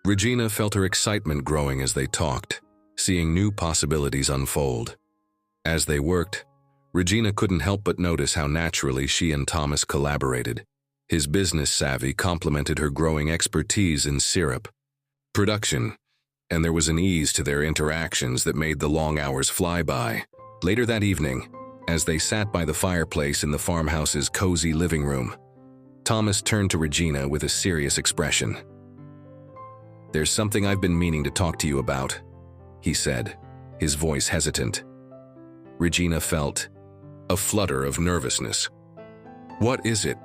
Regina felt her excitement growing as they talked, seeing new possibilities unfold. As they worked, Regina couldn't help but notice how naturally she and Thomas collaborated. His business savvy complemented her growing expertise in syrup production, and there was an ease to their interactions that made the long hours fly by. Later that evening, as they sat by the fireplace in the farmhouse's cozy living room, Thomas turned to Regina with a serious expression. "There's something I've been meaning to talk to you about," he said, his voice hesitant. Regina felt a flutter of nervousness. "What is it?"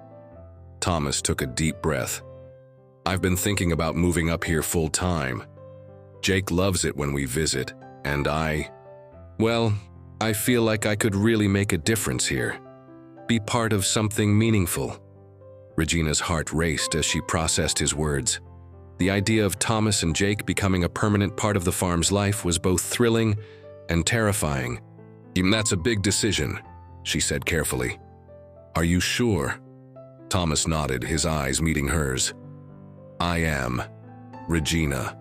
Thomas took a deep breath. "I've been thinking about moving up here full-time. Jake loves it when we visit, and I feel like I could really make a difference here. Be part of something meaningful." Regina's heart raced as she processed his words. The idea of Thomas and Jake becoming a permanent part of the farm's life was both thrilling and terrifying. "That's a big decision," she said carefully. "Are you sure?" Thomas nodded, his eyes meeting hers. "I am, Regina.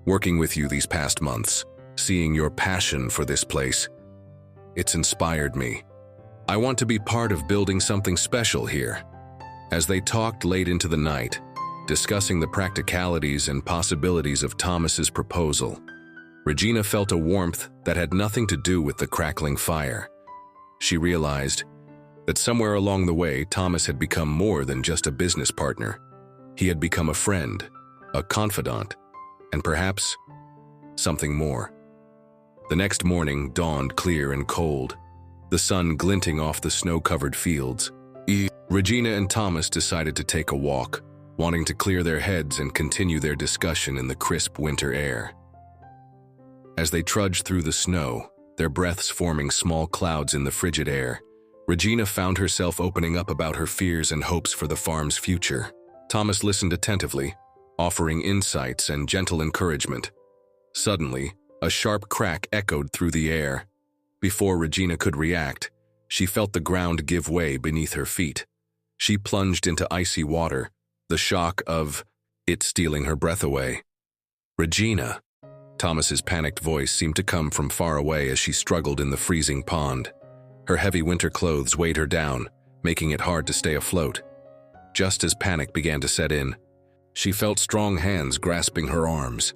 Working with you these past months, seeing your passion for this place, it's inspired me. I want to be part of building something special here." As they talked late into the night, discussing the practicalities and possibilities of Thomas's proposal, Regina felt a warmth that had nothing to do with the crackling fire. She realized that somewhere along the way, Thomas had become more than just a business partner. He had become a friend, a confidant, and perhaps something more. The next morning dawned clear and cold, the sun glinting off the snow-covered fields. Regina and Thomas decided to take a walk, wanting to clear their heads and continue their discussion in the crisp winter air. As they trudged through the snow, their breaths forming small clouds in the frigid air, Regina found herself opening up about her fears and hopes for the farm's future. Thomas listened attentively, offering insights and gentle encouragement. Suddenly, a sharp crack echoed through the air. Before Regina could react, she felt the ground give way beneath her feet. She plunged into icy water, the shock of it stealing her breath away. "Regina!" Thomas's panicked voice seemed to come from far away as she struggled in the freezing pond. Her heavy winter clothes weighed her down, making it hard to stay afloat. Just as panic began to set in, she felt strong hands grasping her arms.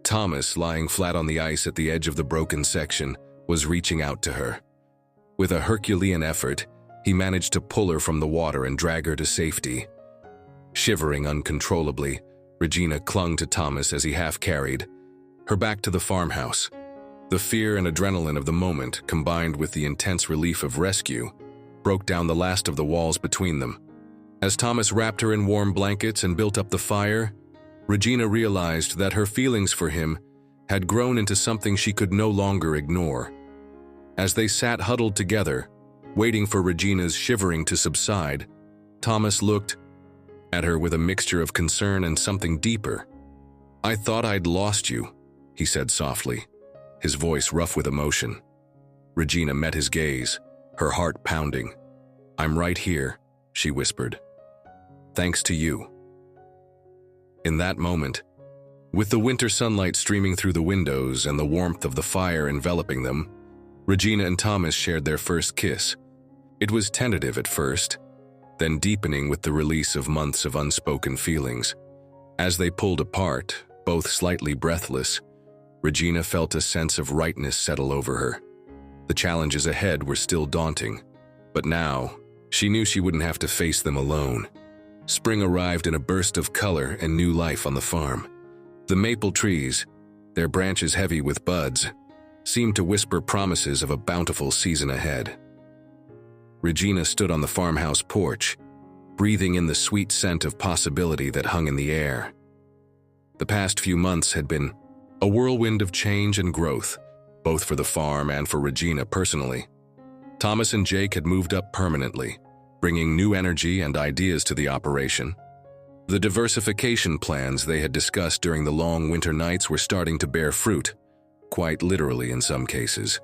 Thomas, lying flat on the ice at the edge of the broken section, was reaching out to her. With a Herculean effort, he managed to pull her from the water and drag her to safety. Shivering uncontrollably, Regina clung to Thomas as he half-carried her back to the farmhouse. The fear and adrenaline of the moment, combined with the intense relief of rescue, broke down the last of the walls between them. As Thomas wrapped her in warm blankets and built up the fire, Regina realized that her feelings for him had grown into something she could no longer ignore. As they sat huddled together, waiting for Regina's shivering to subside, Thomas looked at her with a mixture of concern and something deeper. "I thought I'd lost you," he said softly, his voice rough with emotion. Regina met his gaze, her heart pounding. "I'm right here," she whispered. "Thanks to you." In that moment, with the winter sunlight streaming through the windows and the warmth of the fire enveloping them, Regina and Thomas shared their first kiss. It was tentative at first, then deepening with the release of months of unspoken feelings. As they pulled apart, both slightly breathless, Regina felt a sense of rightness settle over her. The challenges ahead were still daunting, but now she knew she wouldn't have to face them alone. Spring arrived in a burst of color and new life on the farm. The maple trees, their branches heavy with buds, seemed to whisper promises of a bountiful season ahead. Regina stood on the farmhouse porch, breathing in the sweet scent of possibility that hung in the air. The past few months had been a whirlwind of change and growth, both for the farm and for Regina personally. Thomas and Jake had moved up permanently, bringing new energy and ideas to the operation. The diversification plans they had discussed during the long winter nights were starting to bear fruit, quite literally in some cases.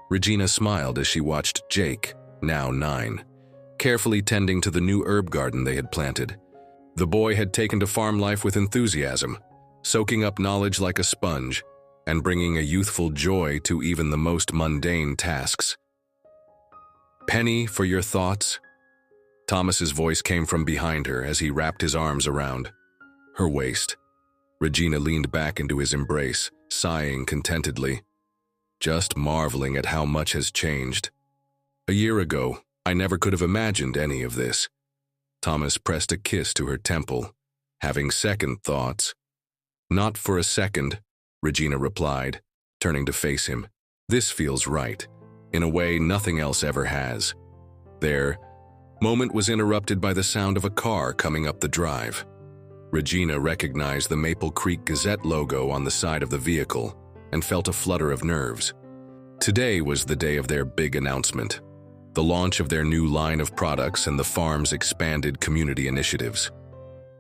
Regina smiled as she watched Jake, now 9, carefully tending to the new herb garden they had planted. The boy had taken to farm life with enthusiasm, soaking up knowledge like a sponge, and bringing a youthful joy to even the most mundane tasks. "Penny, for your thoughts?" Thomas's voice came from behind her as he wrapped his arms around her waist. Regina leaned back into his embrace, sighing contentedly, just marveling at how much has changed. "A year ago, I never could have imagined any of this." Thomas pressed a kiss to her temple, having second thoughts. "Not for a second," Regina replied, turning to face him. "This feels right, in a way nothing else ever has." Their moment was interrupted by the sound of a car coming up the drive. Regina recognized the Maple Creek Gazette logo on the side of the vehicle and felt a flutter of nerves. Today was the day of their big announcement, the launch of their new line of products and the farm's expanded community initiatives.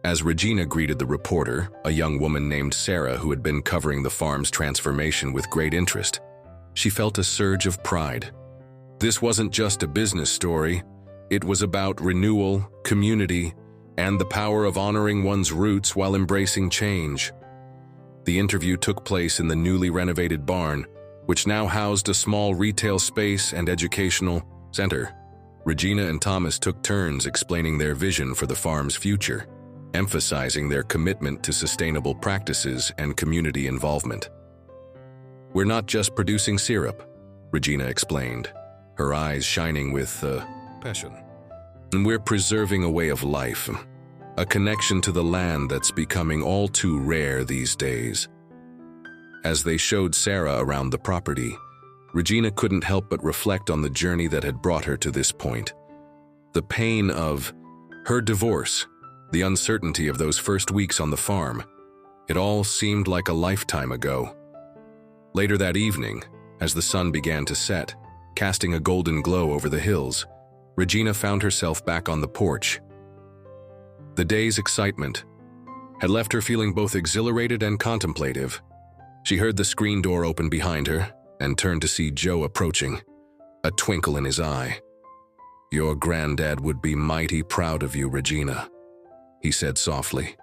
As Regina greeted the reporter, a young woman named Sarah who had been covering the farm's transformation with great interest, she felt a surge of pride. This wasn't just a business story. It was about renewal, community, and the power of honoring one's roots while embracing change. The interview took place in the newly renovated barn, which now housed a small retail space and educational center. Regina and Thomas took turns explaining their vision for the farm's future, emphasizing their commitment to sustainable practices and community involvement. "We're not just producing syrup," Regina explained, her eyes shining with passion. "And we're preserving a way of life, a connection to the land that's becoming all too rare these days." As they showed Sarah around the property, Regina couldn't help but reflect on the journey that had brought her to this point. The pain of her divorce, the uncertainty of those first weeks on the farm. It all seemed like a lifetime ago. Later that evening, as the sun began to set, casting a golden glow over the hills, Regina found herself back on the porch. The day's excitement had left her feeling both exhilarated and contemplative. She heard the screen door open behind her and turned to see Joe approaching, a twinkle in his eye. "Your granddad would be mighty proud of you, Regina," he said softly.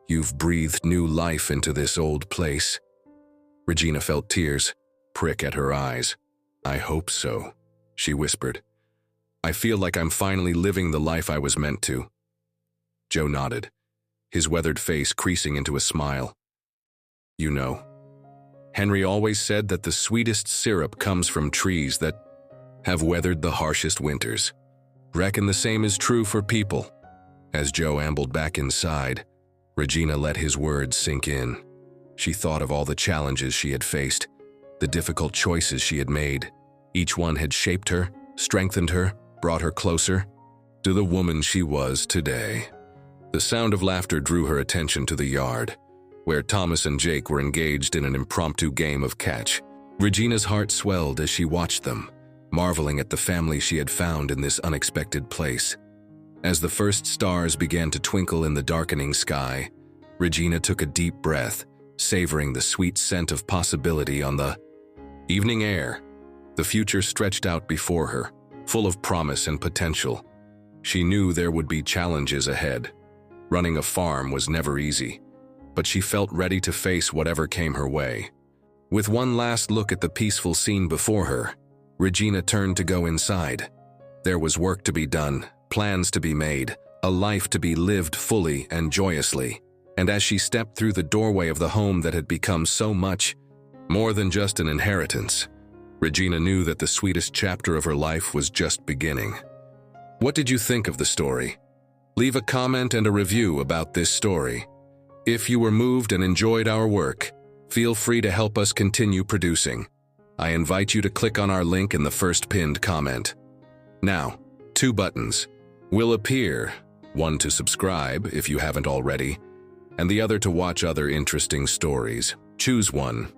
"You've breathed new life into this old place." Regina felt tears prick at her eyes. "I hope so," she whispered. "I feel like I'm finally living the life I was meant to." Joe nodded, his weathered face creasing into a smile. "You know, Henry always said that the sweetest syrup comes from trees that have weathered the harshest winters. Reckon the same is true for people." As Joe ambled back inside, Regina let his words sink in. She thought of all the challenges she had faced, the difficult choices she had made. Each one had shaped her, strengthened her, brought her closer to the woman she was today. The sound of laughter drew her attention to the yard, where Thomas and Jake were engaged in an impromptu game of catch. Regina's heart swelled as she watched them, marveling at the family she had found in this unexpected place. As the first stars began to twinkle in the darkening sky, Regina took a deep breath, savoring the sweet scent of possibility on the evening air. The future stretched out before her, full of promise and potential. She knew there would be challenges ahead. Running a farm was never easy, but she felt ready to face whatever came her way. With one last look at the peaceful scene before her, Regina turned to go inside. There was work to be done, plans to be made, a life to be lived fully and joyously. And as she stepped through the doorway of the home that had become so much more than just an inheritance, Regina knew that the sweetest chapter of her life was just beginning. What did you think of the story? Leave a comment and a review about this story. If you were moved and enjoyed our work, feel free to help us continue producing. I invite you to click on our link in the first pinned comment. Now, 2 buttons will appear, one to subscribe if you haven't already, and the other to watch other interesting stories. Choose one.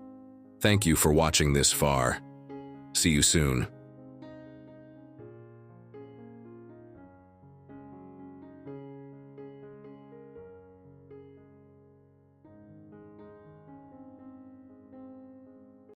Thank you for watching this far. See you soon.